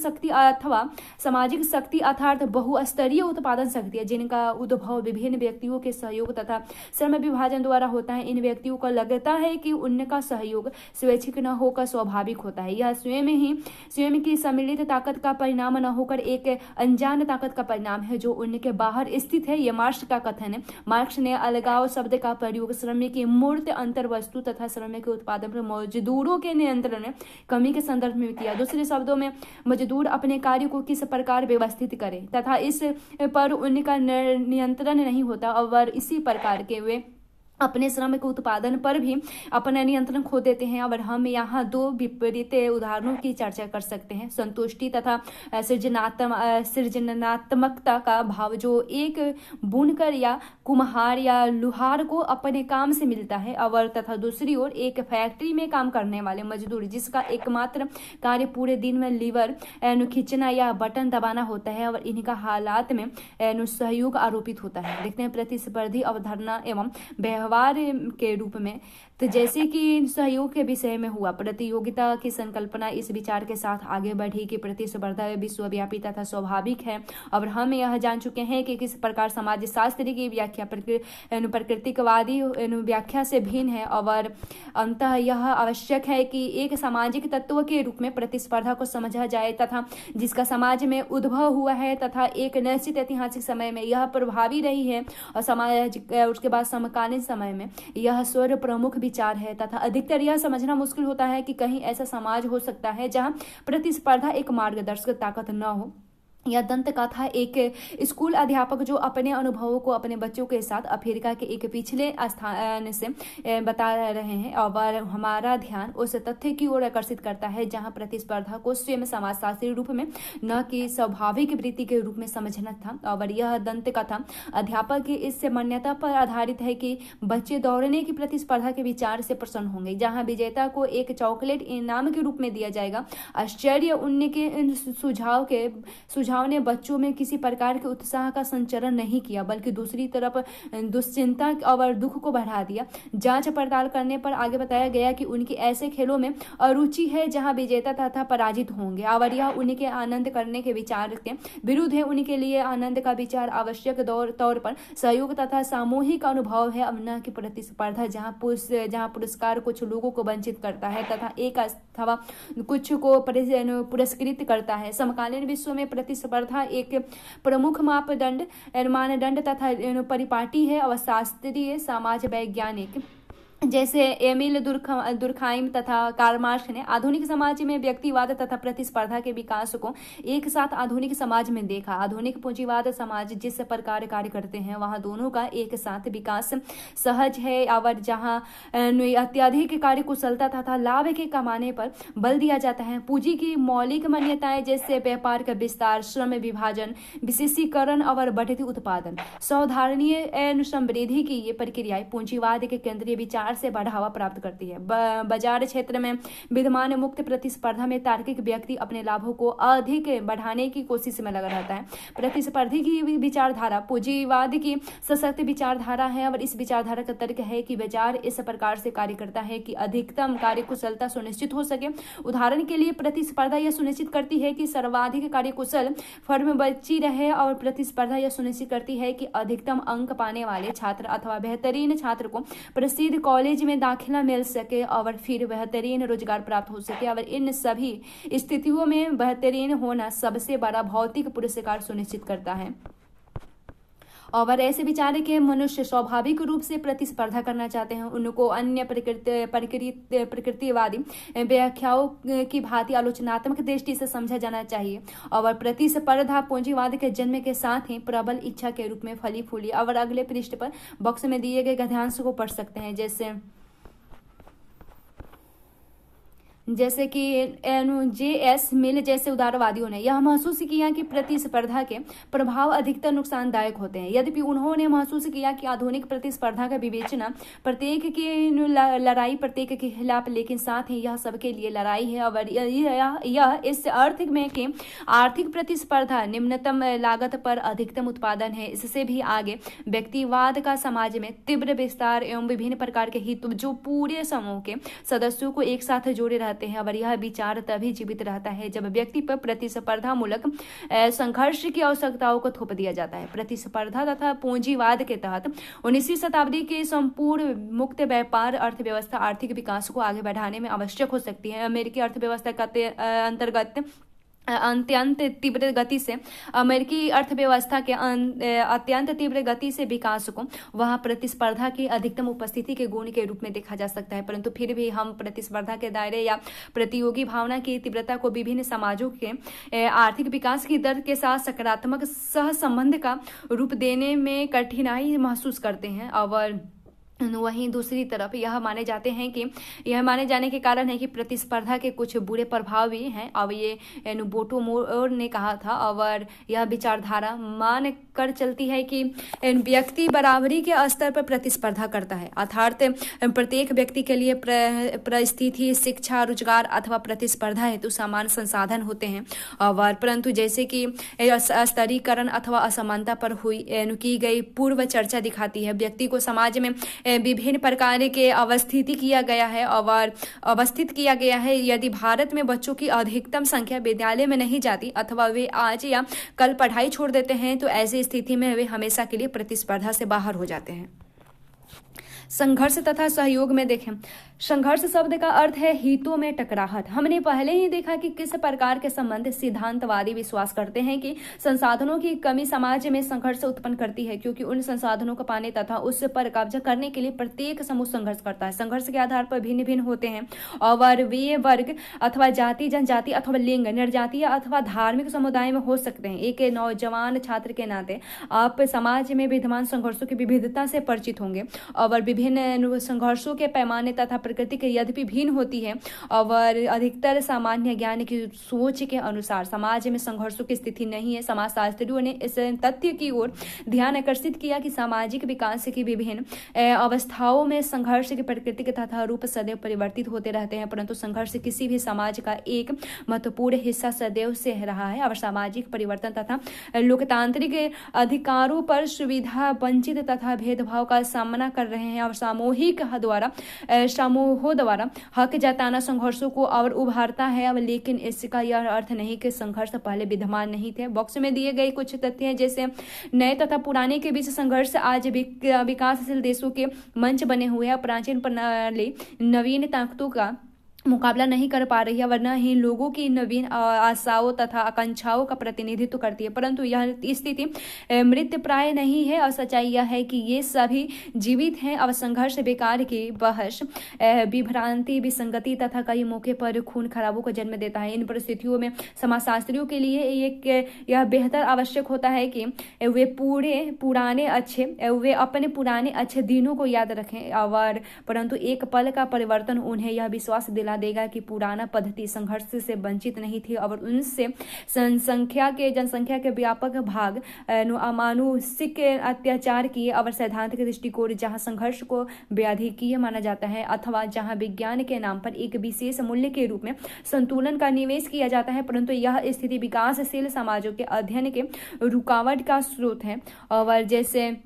शक्ति अर्थात बहुस्तरीय उत्पादन शक्ति है जिनका उद्भव विभिन्न व्यक्तियों के सहयोग तथा श्रम विभाजन द्वारा होता है। इन व्यक्तियों को लगता है कि उनका सहयोग स्वैच्छिक न होकर स्वाभाविक होता है। यह स्वयं की सम्मिलित ताकत का परिणाम न होकर एक अनजान ताकत का परिणाम है जो उनके बाहर स्थित है। यह मार्क्स का कथन है। मार्क्स ने अलगाव शब्द का प्रयोग श्रम की मूर्त अंतर वस्तु तथा श्रम के उत्पादन पर मजदूरों के नियंत्रण में कमी के संदर्भ में किया। दूसरे शब्दों में मजदूर अपने कार्य को किस प्रकार व्यवस्थित करे तथा इस पर उनका नियंत्रण नहीं होता, और इसी प्रकार के वे अपने श्रम के उत्पादन पर भी अपना नियंत्रण खो देते हैं। और हम यहाँ दो विपरीत उदाहरणों की चर्चा कर सकते हैं। संतुष्टि तथा सृजनात्मकता का भाव जो एक बुनकर या कुम्हार या लुहार को अपने काम से मिलता है, और तथा दूसरी ओर एक फैक्ट्री में काम करने वाले मजदूर जिसका एकमात्र कार्य पूरे दिन में लीवर खींचना या बटन दबाना होता है, और इनका हालात में सहयोग आरोपित होता है। देखते हैं प्रतिस्पर्धी अवधारणा एवं व्यवहार के रूप में। तो जैसे कि सहयोग के विषय में हुआ, प्रतियोगिता की संकल्पना इस विचार के साथ आगे बढ़ी कि प्रतिस्पर्धा विश्वव्यापी तथा स्वाभाविक है। और हम यह जान चुके हैं कि किस प्रकार समाज शास्त्र की व्याख्या प्राकृतिकवादी व्याख्या से भिन्न है, और अंततः यह आवश्यक है कि एक सामाजिक तत्व के रूप में प्रतिस्पर्धा को समझा जाए तथा जिसका समाज में उद्भव हुआ है तथा एक निश्चित ऐतिहासिक समय में यह प्रभावी रही है, और समाज उसके बाद समकालीन समय में यह स्वर प्रमुख विचार है। तथा अधिकतर यह समझना मुश्किल होता है कि कहीं ऐसा समाज हो सकता है जहां प्रतिस्पर्धा एक मार्गदर्शक ताकत न हो। यह दंत कथा एक स्कूल अध्यापक जो अपने अनुभवों को अपने बच्चों के साथ अफ्रीका के एक पिछले स्थान से बता रहे हैं, और हमारा ध्यान उस तथ्य की ओर आकर्षित करता है जहां प्रतिस्पर्धा को स्वयं समाजशास्त्री रूप में न कि स्वाभाविक वृत्ति के रूप में समझना था। और यह दंत कथा अध्यापक की इस मान्यता पर आधारित है कि बच्चे दौड़ने की प्रतिस्पर्धा के विचार से प्रसन्न होंगे जहां विजेता को एक चॉकलेट इनाम के रूप में दिया जाएगा। आश्चर्य उनके सुझाव ने बच्चों में किसी प्रकार के उत्साह का संचरण नहीं किया, बल्कि दूसरी तरफ दुश्चिंता और दुख को बढ़ा दिया। जांच पड़ताल करने पर आगे बताया गया कि उनकी ऐसे खेलों में अरुचि है जहां विजेता तथा पराजित होंगे, और यह उनके आनंद करने के विचार के विरुद्ध है। उनके लिए आनंद का विचार आवश्यक तौर पर सहयोग तथा सामूहिक अनुभव है, न कि प्रतिस्पर्धा जहां पुरस्कार कुछ लोगों को वंचित करता है तथा एक अथवा कुछ को पुरस्कृत करता है। समकालीन विश्व में प्रतिस्पर्धा एक प्रमुख मानदंड तथा परिपाटी है, और शास्त्रीय समाज वैज्ञानिक जैसे एमिल दुर्खाइम तथा कार्ल मार्क्स ने आधुनिक समाज में व्यक्तिवाद तथा प्रतिस्पर्धा के विकास को एक साथ आधुनिक समाज में देखा। आधुनिक पूंजीवाद समाज जिस प्रकार कार्य करते हैं वहां दोनों का एक साथ विकास सहज है, और जहां अत्यधिक कार्य कुशलता तथा लाभ के कमाने पर बल दिया जाता है। पूंजी की मौलिक मान्यताएं जैसे व्यापार का विस्तार, श्रम विभाजन, विशेषीकरण और बढ़ती उत्पादन, सावधानीय समृद्धि की ये प्रक्रियाएं पूंजीवाद के केंद्रीय विचार से बढ़ावा प्राप्त करती है। बाजार क्षेत्र में विद्यमान मुक्त प्रतिस्पर्धा में तार्किक व्यक्ति अपने लाभों को अधिक बढ़ाने की कोशिश में लगा रहता है। प्रतिस्पर्धी की विचारधारा पूंजीवाद की सशक्त विचारधारा है, और इस विचारधारा का तर्क है कि बाजार इस प्रकार से कार्य करता है कि अधिकतम कार्य कुशलता सुनिश्चित हो सके। उदाहरण के लिए प्रतिस्पर्धा यह सुनिश्चित करती है कि सर्वाधिक कार्य कुशल फर्म बची रहे, और प्रतिस्पर्धा यह सुनिश्चित करती है कि अधिकतम अंक पाने वाले छात्र अथवा बेहतरीन छात्र को प्रसिद्ध कॉलेज में दाखिला मिल सके और फिर बेहतरीन रोजगार प्राप्त हो सके। और इन सभी स्थितियों में बेहतरीन होना सबसे बड़ा भौतिक पुरस्कार सुनिश्चित करता है। और ऐसे विचार के मनुष्य स्वाभाविक रूप से प्रतिस्पर्धा करना चाहते हैं। उनको अन्य प्रकृतिवादी व्याख्याओं की भांति आलोचनात्मक दृष्टि से समझा जाना चाहिए। और प्रतिस्पर्धा पूंजीवाद के जन्म के साथ ही प्रबल इच्छा के रूप में फली फूली। और अगले पृष्ठ पर बॉक्स में दिए गए गद्यांश को पढ़ सकते हैं, जैसे कि जे.एस. मिल जैसे उदारवादियों ने यह महसूस किया कि प्रतिस्पर्धा के प्रभाव अधिकतर नुकसानदायक होते हैं। यद्यपि उन्होंने महसूस किया कि आधुनिक प्रतिस्पर्धा का विवेचना प्रत्येक की लड़ाई प्रत्येक के खिलाफ, लेकिन साथ ही यह सबके लिए लड़ाई है। और यह इस अर्थ में कि आर्थिक प्रतिस्पर्धा निम्नतम लागत पर अधिकतम उत्पादन है। इससे भी आगे व्यक्तिवाद का समाज में तीव्र विस्तार एवं विभिन्न प्रकार के हित जो पूरे समूह के सदस्यों को एक साथ जोड़े रहते हैं। और यह विचार तभी जीवित रहता है जब व्यक्ति पर प्रतिस्पर्धा मूलक संघर्ष की आवश्यकताओं को थोप दिया जाता है। प्रतिस्पर्धा तथा पूंजीवाद के तहत 19वीं शताब्दी के संपूर्ण मुक्त व्यापार अर्थव्यवस्था आर्थिक विकास को आगे बढ़ाने में आवश्यक हो सकती है। अमेरिकी अर्थव्यवस्था का अंतर्गत अत्यंत तीव्र गति से अमेरिकी अर्थव्यवस्था के अत्यंत तीव्र गति से विकास को वहां प्रतिस्पर्धा की अधिकतम उपस्थिति के गुण के रूप में देखा जा सकता है। परंतु फिर भी हम प्रतिस्पर्धा के दायरे या प्रतियोगी भावना की तीव्रता को विभिन्न समाजों के आर्थिक विकास की दर के साथ सकारात्मक सहसंबंध का रूप देने में कठिनाई महसूस करते हैं। और वहीं दूसरी तरफ यह माने जाने के कारण है कि प्रतिस्पर्धा के कुछ बुरे प्रभाव भी हैं। अब ये बोटोमोर ने कहा था। और यह विचारधारा मान कर चलती है कि व्यक्ति बराबरी के स्तर पर प्रतिस्पर्धा करता है, अर्थात प्रत्येक व्यक्ति के लिए परिस्थिति, शिक्षा, रोजगार अथवा प्रतिस्पर्धा हेतु समान संसाधन होते हैं। और परंतु जैसे कि स्तरीकरण अथवा असमानता पर की गई पूर्व चर्चा दिखाती है, व्यक्ति को समाज में विभिन्न प्रकार के अवस्थित किया गया है। यदि भारत में बच्चों की अधिकतम संख्या विद्यालय में नहीं जाती अथवा वे आज या कल पढ़ाई छोड़ देते हैं तो ऐसी स्थिति में वे हमेशा के लिए प्रतिस्पर्धा से बाहर हो जाते हैं। संघर्ष तथा सहयोग में देखें, संघर्ष शब्द का अर्थ है हितों में टकराहट। हमने पहले ही देखा कि किस प्रकार के संबंध सिद्धांतवादी विश्वास करते हैं कि संसाधनों की कमी समाज में संघर्ष उत्पन्न करती है, क्योंकि उन संसाधनों को पाने तथा उस पर कब्जा करने के लिए प्रत्येक समूह संघर्ष करता है। संघर्ष के आधार पर भिन्न भिन्न होते हैं और वे वर्ग अथवा जाति, जनजाति अथवा लिंग, निर्जातीय अथवा धार्मिक समुदाय में हो सकते हैं। एक नौजवान छात्र के नाते आप समाज में विद्यमान संघर्षों की विविधता से परिचित होंगे और विभिन्न संघर्षों के पैमाने तथा प्रकृति के यद्यपि भिन्न होती है और अधिकतर सामान्य ज्ञान की सोच के अनुसार समाज में संघर्षों की स्थिति नहीं है। समाजशास्त्रियों ने इस तथ्य की ओर ध्यान आकर्षित किया कि सामाजिक विकास की विभिन्न अवस्थाओं में संघर्ष की प्रकृति के तथा रूप सदैव परिवर्तित होते रहते हैं, परंतु संघर्ष किसी भी समाज का एक महत्वपूर्ण हिस्सा सदैव से रहा है और सामाजिक परिवर्तन तथा लोकतांत्रिक अधिकारों पर सुविधा वंचित तथा भेदभाव का सामना कर रहे हैं और समूहों द्वारा हक जताना संघर्षों को और उभारता है। लेकिन इसका यह अर्थ नहीं कि संघर्ष पहले विद्यमान नहीं थे। बॉक्स में दिए गए कुछ तथ्य हैं, जैसे नए तथा पुराने के बीच संघर्ष आज विकासशील देशों के मंच बने हुए हैं। प्राचीन प्रणाली नवीन ताकतों का मुकाबला नहीं कर पा रही है, वरना ही लोगों की नवीन आशाओं तथा आकांक्षाओं का प्रतिनिधित्व करती है, परंतु यह स्थिति मृत प्राय नहीं है और सच्चाई यह है कि ये सभी जीवित हैं। और संघर्ष बेकार की बहस, विभ्रांति, विसंगति तथा कई मौके पर खून खराबों को जन्म देता है। इन परिस्थितियों में समाजशास्त्रियों के लिए यह बेहतर आवश्यक होता है कि वे अपने पुराने अच्छे दिनों को याद रखें और परंतु एक पल का परिवर्तन उन्हें यह विश्वास दिला देगा कि पुराना पद्धति संघर्ष से वंचित नहीं थी और उनसे जनसंख्या के व्यापक भाग अमानुषिक अत्याचार किए और सैद्धांतिक दृष्टिकोण जहां संघर्ष को व्याधिकीय माना जाता है अथवा जहां विज्ञान के नाम पर एक विशेष मूल्य के रूप में संतुलन का निवेश किया जाता है, परंतु यह स्थिति विकासशील समाजों के अध्ययन के रुकावट का स्रोत है। और जैसे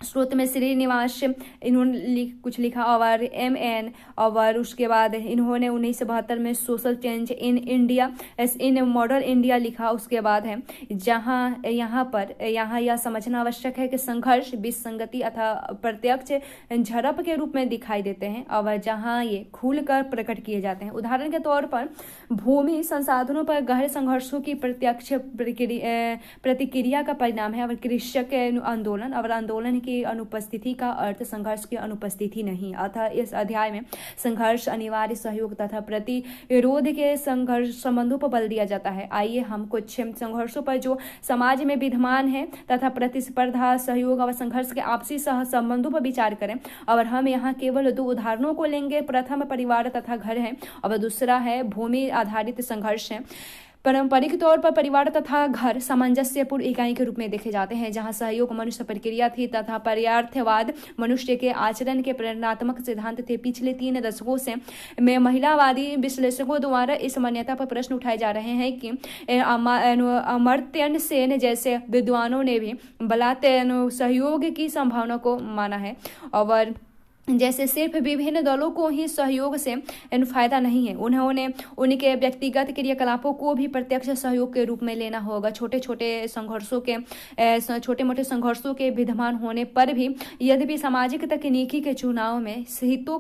स्रोत में श्रीनिवास इन्होंने कुछ लिखा, और MN, और उसके बाद इन्होंने 1972 में social change in India in modern India लिखा। उसके बाद है यहाँ यह समझना आवश्यक है कि संघर्ष विसंगति अथवा प्रत्यक्ष झड़प के रूप में दिखाई देते हैं और जहाँ ये खुलकर प्रकट किए जाते हैं। उदाहरण के तौर पर भूमि संसाधनों पर गहरे संघर्षों की प्रत्यक्ष प्रतिक्रिया का परिणाम है, और कृषक आंदोलन और आंदोलन की अनुपस्थिति का अर्थ संघर्ष की अनुपस्थिति नहीं। अतः इस अध्याय में संघर्ष, अनिवार्य सहयोग तथा प्रतिरोध के संघर्ष संबंधों पर बल दिया जाता है। आइए हम कुछ संघर्षों पर जो समाज में विद्यमान है तथा प्रतिस्पर्धा, सहयोग और संघर्ष के आपसी सह संबंधों पर विचार करें। और हम यहाँ केवल 2 उदाहरणों को लेंगे। प्रथम परिवार तथा घर है और दूसरा है भूमि आधारित संघर्ष है। पारंपरिक तौर पर परिवार तथा घर सामंजस्यपूर्ण इकाई के रूप में देखे जाते हैं, जहां सहयोग मनुष्य प्रक्रिया थी तथा पर्यार्थवाद मनुष्य के आचरण के प्रेरणात्मक सिद्धांत थे। पिछले 3 दशकों से में महिलावादी विश्लेषकों द्वारा इस मान्यता पर प्रश्न उठाए जा रहे हैं कि अमर्त्य सेन जैसे विद्वानों ने भी बलात् सहयोग की संभावना को माना है, और जैसे सिर्फ विभिन्न दलों को ही सहयोग से फायदा नहीं है। उन्होंने उनके व्यक्तिगत क्रियाकलापों को भी प्रत्यक्ष सहयोग के रूप में लेना होगा। छोटे मोटे संघर्षों के विद्यमान होने पर भी यद्यपि सामाजिक तकनीकी के चुनाव में हितों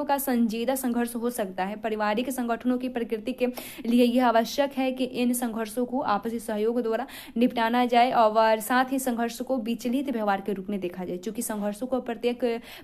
का संजीदा संघर्ष हो सकता है, पारिवारिक संगठनों की प्रकृति के लिए यह आवश्यक है कि इन संघर्षों को आपसी सहयोग द्वारा निपटाना जाए और साथ ही संघर्ष को विचलित व्यवहार के रूप में देखा जाए। चूंकि संघर्षों को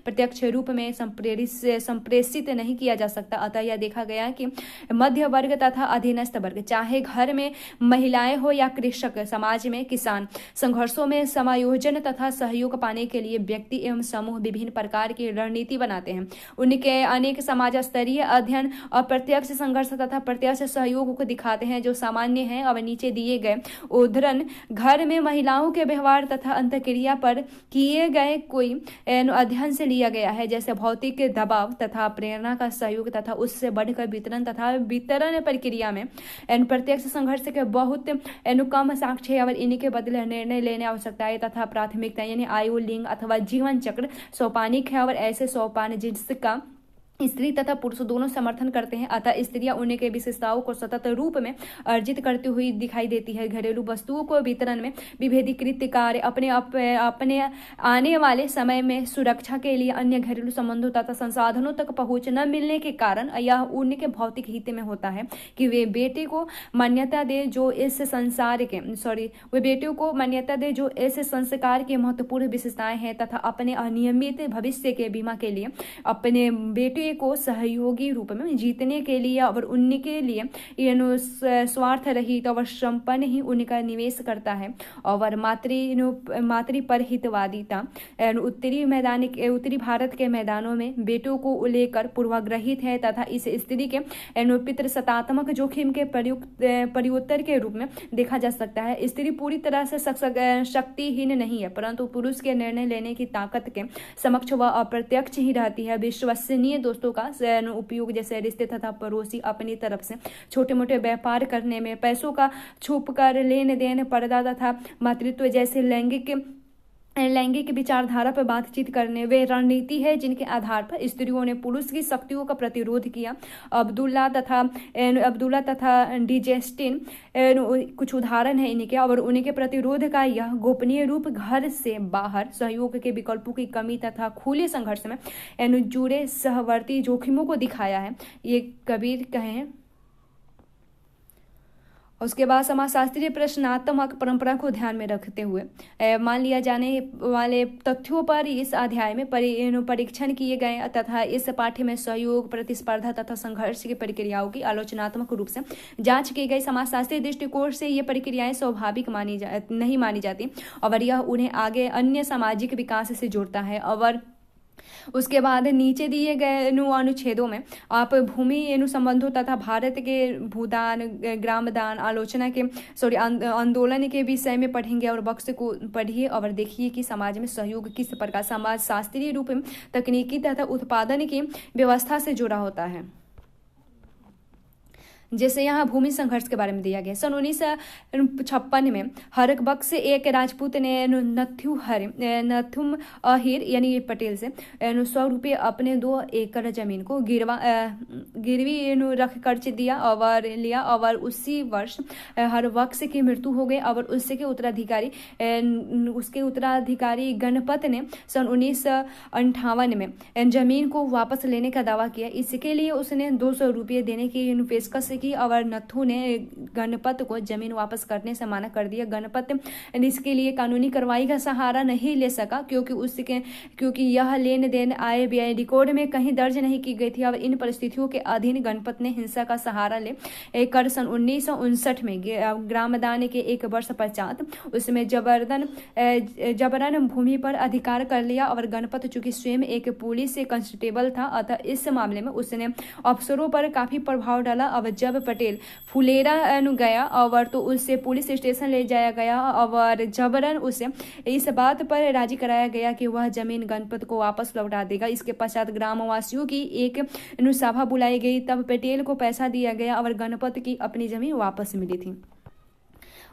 प्रत्यक्ष रूप में संप्रेषित नहीं किया जा सकता, अतः यह देखा गया कि मध्य वर्ग तथा अधीनस्थ वर्ग, चाहे घर में महिलाएं हो या कृषक, समाज में किसान, संघर्षों में समायोजन तथा सहयोग पाने के लिए व्यक्ति एवं समूह विभिन्न प्रकार की रणनीति बनाते हैं। उनके अनेक समाज स्तरीय अध्ययन और प्रत्यक्ष संघर्ष तथा प्रत्यक्ष सहयोग को दिखाते हैं जो सामान्य है। और नीचे दिए गए उदाहरण घर में महिलाओं के व्यवहार तथा अंतःक्रिया पर किए गए कोई अध्ययन से लिया गया है, जैसे भौतिक दबाव तथा प्रेरणा का सहयोग तथा उससे बढ़कर वितरण प्रक्रिया में प्रत्यक्ष संघर्ष के बहुत कम साक्ष्य और इनके बदले निर्णय लेने आवश्यकताएं तथा प्राथमिकता यानी आयु, लिंग अथवा जीवन चक्र सोपानिक है, और ऐसे सोपान जिसका स्त्री तथा पुरुष दोनों समर्थन करते हैं। अतः स्त्रियां उनके विशेषताओं को सतत रूप में अर्जित करती हुई दिखाई देती है। घरेलू वस्तुओं को वितरण में विभेदीकृत कार्य अपने आने वाले समय में सुरक्षा के लिए अन्य घरेलू संबंधों तथा संसाधनों तक पहुंच न मिलने के कारण यह उनके भौतिक हित में होता है कि वे बेटे को मान्यता दे जो इस संस्कार के महत्वपूर्ण विशेषताएं हैं तथा अपने अनियमित भविष्य के बीमा के लिए अपने बेटे को सहयोगी रूप में जीतने के लिए और उनके लिए स्वार्थ रहित और संपन्न ही उनका निवेश करता है। और मातृपरहितवादिता उत्तरी भारत के मैदानों में बेटों को लेकर पूर्वाग्रहित है तथा इस स्थिति के पितृसत्तात्मक जोखिम के प्रत्युत्तर के रूप में देखा जा सकता है। स्त्री पूरी तरह से शक्तिहीन नहीं है, परंतु पुरुष के निर्णय लेने की ताकत के समक्ष वह अप्रत्यक्ष ही रहती है। विश्वसनीय दोस्तों का उपयोग जैसे रिश्ते तथा पड़ोसी अपनी तरफ से छोटे मोटे व्यापार करने में, पैसों का छुप कर लेन देन, पर्दा तथा मातृत्व जैसे लैंगिक विचारधारा पर बातचीत करने वे रणनीति है जिनके आधार पर स्त्रियों ने पुरुष की शक्तियों का प्रतिरोध किया। अब्दुल्ला तथा डिजेस्टिन कुछ उदाहरण है इनके, और उनके प्रतिरोध का यह गोपनीय रूप घर से बाहर सहयोग के विकल्पों की कमी तथा खुले संघर्ष में जुड़े सहवर्ती जोखिमों को दिखाया है। ये कबीर कहे। उसके बाद समाजशास्त्रीय प्रश्नात्मक परंपरा को ध्यान में रखते हुए मान लिया जाने वाले तथ्यों पर इस अध्याय में परीक्षण किए गए तथा इस पाठ्य में सहयोग, प्रतिस्पर्धा तथा संघर्ष की प्रक्रियाओं की आलोचनात्मक रूप से जांच की गई। समाजशास्त्रीय दृष्टिकोण से ये प्रक्रियाएं स्वाभाविक नहीं मानी जाती और यह उन्हें आगे अन्य सामाजिक विकास से जोड़ता है। और उसके बाद नीचे दिए गए अनुच्छेदों में आप भूमि संबंधों तथा भारत के भूदान, ग्रामदान, आलोचना के आंदोलन के विषय में पढ़ेंगे और बक्स को पढ़िए और देखिए कि समाज में सहयोग किस प्रकार समाज शास्त्रीय रूप में तकनीकी तथा उत्पादन की व्यवस्था से जुड़ा होता है। जैसे यहाँ भूमि संघर्ष के बारे में दिया गया। सन 1956 में हरकबक्स से एक राजपूत ने नथुम अहिर यानी पटेल से 100 रुपये अपने 2 एकड़ जमीन को गिरवी रख कर्ज दिया और लिया, और उसी वर्ष हरबक्स की मृत्यु हो गई और उसके उत्तराधिकारी गणपत ने सन 1958 में जमीन को वापस लेने का दावा किया। इसके लिए उसने 200 रुपये देने की पेशकश की और नथु ने गणपत को जमीन वापस करने से मना कर दिया। गणपत इसके लिए कानूनी कार्रवाई का सहारा नहीं ले सका क्योंकि यह लेन देन आय व्यय रिकॉर्ड में कहीं दर्ज नहीं की गई थी। और इन परिस्थितियों के अधीन गणपत ने हिंसा का सहारा ले कर सन 1959 में ग्रामदान के 1 वर्ष पश्चात उसमें जबरन भूमि पर अधिकार कर लिया। और गणपत चूंकि स्वयं एक पुलिस कांस्टेबल था, अतः इस मामले में उसने अफसरों पर काफी प्रभाव डाला। अब जब पटेल फुलेरा गया और तो उसे पुलिस स्टेशन ले जाया गया और जबरन उसे इस बात पर राजी कराया गया कि वह जमीन गणपत को वापस लौटा देगा। इसके पश्चात ग्रामवासियों की एक सभा बुलाई गई, तब पटेल को पैसा दिया गया और गणपत की अपनी जमीन वापस मिली थी।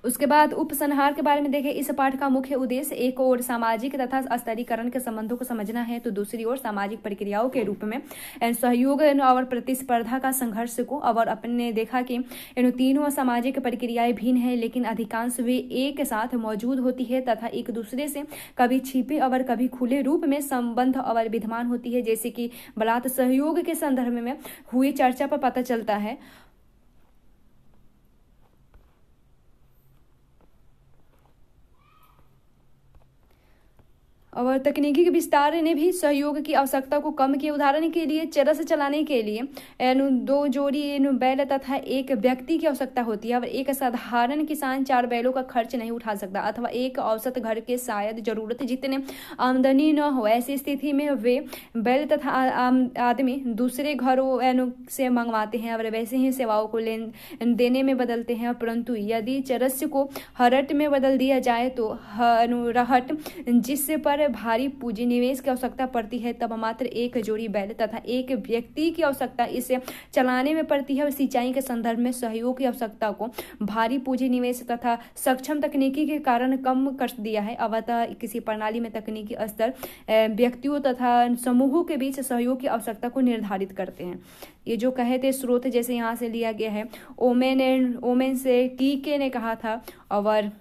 उसके बाद उपसंहार के बारे में देखें। इस पाठ का मुख्य उद्देश्य एक ओर सामाजिक तथा स्तरीकरण के संबंधों को समझना है, तो दूसरी ओर सामाजिक प्रक्रियाओं के रूप में सहयोग और प्रतिस्पर्धा का संघर्ष को। और अपने देखा कि इन तीनों सामाजिक प्रक्रियाएं भिन्न है, लेकिन अधिकांश वे एक साथ मौजूद होती है तथा एक दूसरे से कभी छिपे और कभी खुले रूप में संबंध और विद्यमान होती है, जैसे कि बलात् सहयोग के संदर्भ में हुई चर्चा पर पता चलता है। और तकनीकी के विस्तार ने भी सहयोग की आवश्यकता को कम किया। उदाहरण के लिए चरस चलाने के लिए 2 जोड़ी बैल तथा 1 व्यक्ति की आवश्यकता होती है। और एक साधारण किसान 4 बैलों का खर्च नहीं उठा सकता, अथवा एक औसत घर के शायद जरूरत जितने आमदनी न हो। ऐसी स्थिति में वे बैल तथा आदमी दूसरे घरों से मंगवाते हैं और वैसे ही सेवाओं को लेन देने में बदलते हैं। परंतु यदि चरस को हरट में बदल दिया जाए तो रहट जिस पर भारी पूंजी निवेश की आवश्यकता पड़ती है, तब मात्र 1 जोड़ी बैल तथा 1 व्यक्ति की आवश्यकता इसे चलाने में पड़ती है। और सिंचाई के संदर्भ में सहयोग की आवश्यकता को भारी पूंजी निवेश तथा सक्षम तकनीकी के कारण कम कर दिया है। अतः किसी प्रणाली में तकनीकी स्तर व्यक्तियों तथा समूहों के बीच सहयोग की आवश्यकता को निर्धारित करते हैं। ये जो कहे थे स्रोत जैसे यहाँ से लिया गया है, ओमेन से टीके ने कहा था। और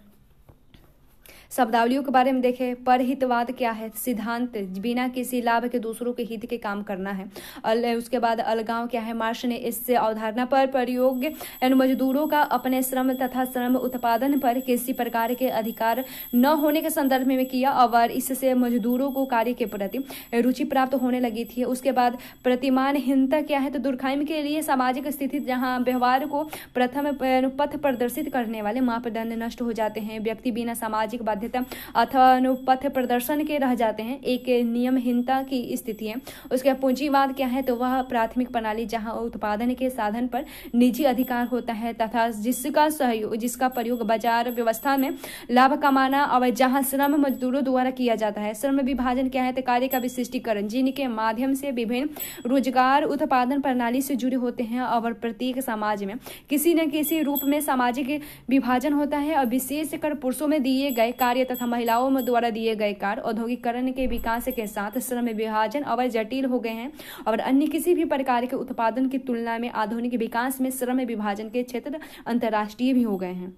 शब्दावलियों के बारे में देखें। परहितवाद क्या है? सिद्धांत बिना किसी लाभ के दूसरों के हित के काम करना है। उसके बाद अलगाव क्या है? मार्क्स ने इससे अवधारणा पर प्रयोग मजदूरों का अपने श्रम तथा श्रम उत्पादन पर किसी प्रकार के अधिकार न होने के संदर्भ में किया और इससे मजदूरों को कार्य के प्रति रुचि प्राप्त होने लगी थी। उसके बाद प्रतिमानहीनता क्या है? तो दुर्खाइम के लिए सामाजिक स्थिति जहाँ व्यवहार को प्रथम पथ प्रदर्शित करने वाले मापदंड नष्ट हो जाते हैं, व्यक्ति बिना सामाजिक अथवा पथ प्रदर्शन के रह जाते हैं, एक नियमहीनता की स्थिति है। उसके पूंजीवाद क्या है? तो वह प्राथमिक प्रणाली जहां उत्पादन के साधन पर निजी अधिकार होता है तथा जिसका प्रयोग बाजार व्यवस्था में लाभ कमाना और जहां श्रम मजदूरों द्वारा किया जाता है। श्रम विभाजन क्या है? तो कार्य का विशिष्टीकरण जिनके माध्यम से विभिन्न रोजगार उत्पादन प्रणाली से जुड़े होते हैं और प्रत्येक समाज में किसी न किसी रूप में सामाजिक विभाजन होता है। और विशेषकर पुरुषों में दिए गए कार्य तथा महिलाओं द्वारा दिए गए कार्य औद्योगिकरण के विकास के साथ श्रम विभाजन और जटिल हो गए हैं और अन्य किसी भी प्रकार के उत्पादन की तुलना में आधुनिक विकास में श्रम विभाजन के क्षेत्र अंतर्राष्ट्रीय भी हो गए हैं।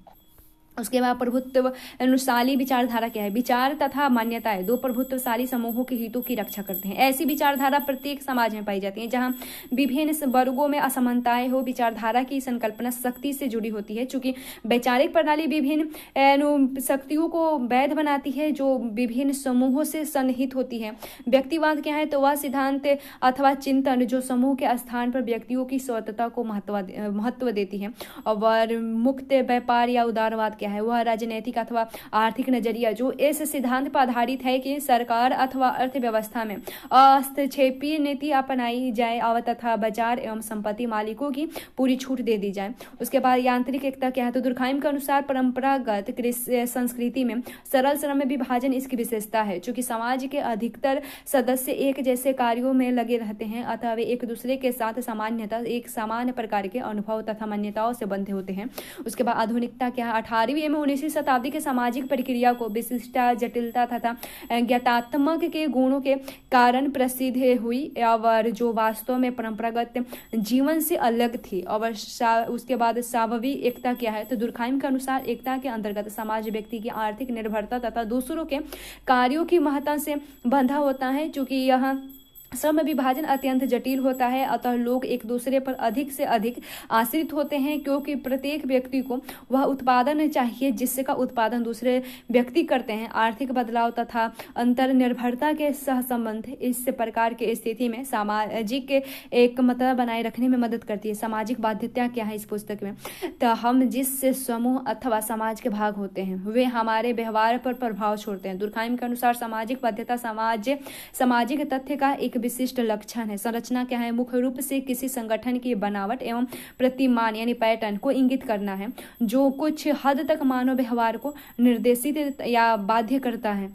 उसके बाद प्रभुत्वशाली विचारधारा क्या है? विचार तथा मान्यताएं 2 प्रभुत्वशाली समूहों के हितों की रक्षा करते हैं। ऐसी विचारधारा प्रत्येक समाज में पाई जाती है जहां विभिन्न वर्गों में असमानताएं हो। विचारधारा की संकल्पना शक्ति से जुड़ी होती है। चूंकि वैचारिक प्रणाली विभिन्न शक्तियों को वैध बनाती है जो विभिन्न समूहों से सन्निहित होती है। व्यक्तिवाद क्या है? तो वह सिद्धांत अथवा चिंतन जो समूह के स्थान पर व्यक्तियों की स्वतंत्रता को महत्व देती है। और मुक्त व्यापार या उदारवाद क्या है, वह राजनीतिक अथवा आर्थिक नजरिया जो इस सिद्धांत पर आधारित है कि सरकार अथवा अर्थव्यवस्था में हस्तक्षेपी नीति अपनाई जाए और तथा बाजार एवं संपत्ति मालिकों की पूरी छूट दे दी जाए। उसके बाद यांत्रिक एकता क्या है, तो दुर्खाइम के अनुसार परंपरागत कृषि संस्कृति में सरल श्रम में विभाजन इसकी विशेषता है। चूंकि समाज के अधिकतर सदस्य एक जैसे कार्यों में लगे रहते हैं अतः वे एक दूसरे के साथ सामान्यतः एक सामान्य प्रकार के अनुभव तथा मान्यताओं से बंधे होते हैं। उसके बाद आधुनिकता क्या है, 18वीं एवं 19वीं शताब्दी के सामाजिक प्रक्रिया को विशिष्टता, जटिलता तथा ज्ञातात्मक के गुणों के कारण प्रसिद्ध हुई और जो वास्तव में परंपरागत जीवन से अलग थी। और उसके बाद स्वाभाविक एकता क्या है, तो दुर्खाइम के अनुसार एकता के अंतर्गत समाज व्यक्ति की आर्थिक निर्भरता तथा दूसरों के कार्यों की महत्ता से बंधा होता है। चूंकि यह श्रम विभाजन अत्यंत जटिल होता है अतः लोग एक दूसरे पर अधिक से अधिक आश्रित होते हैं क्योंकि प्रत्येक व्यक्ति को वह उत्पादन चाहिए जिसका उत्पादन दूसरे व्यक्ति करते हैं। आर्थिक बदलाव तथा अंतर्निर्भरता के सहसंबंध इस प्रकार की स्थिति में सामाजिक एक मतलब बनाए रखने में मदद करती है। सामाजिक बाध्यता क्या है इस पुस्तक में, तो हम जिस समूह अथवा समाज के भाग होते हैं वे हमारे व्यवहार पर प्रभाव छोड़ते हैं। दुर्खाइम के अनुसार सामाजिक बाध्यता सामाजिक तथ्य का एक विशिष्ट लक्षण है। संरचना क्या है, मुख्य रूप से किसी संगठन की बनावट एवं प्रतिमान यानी पैटर्न को इंगित करना है जो कुछ हद तक मानव व्यवहार को निर्देशित या बाध्य करता है।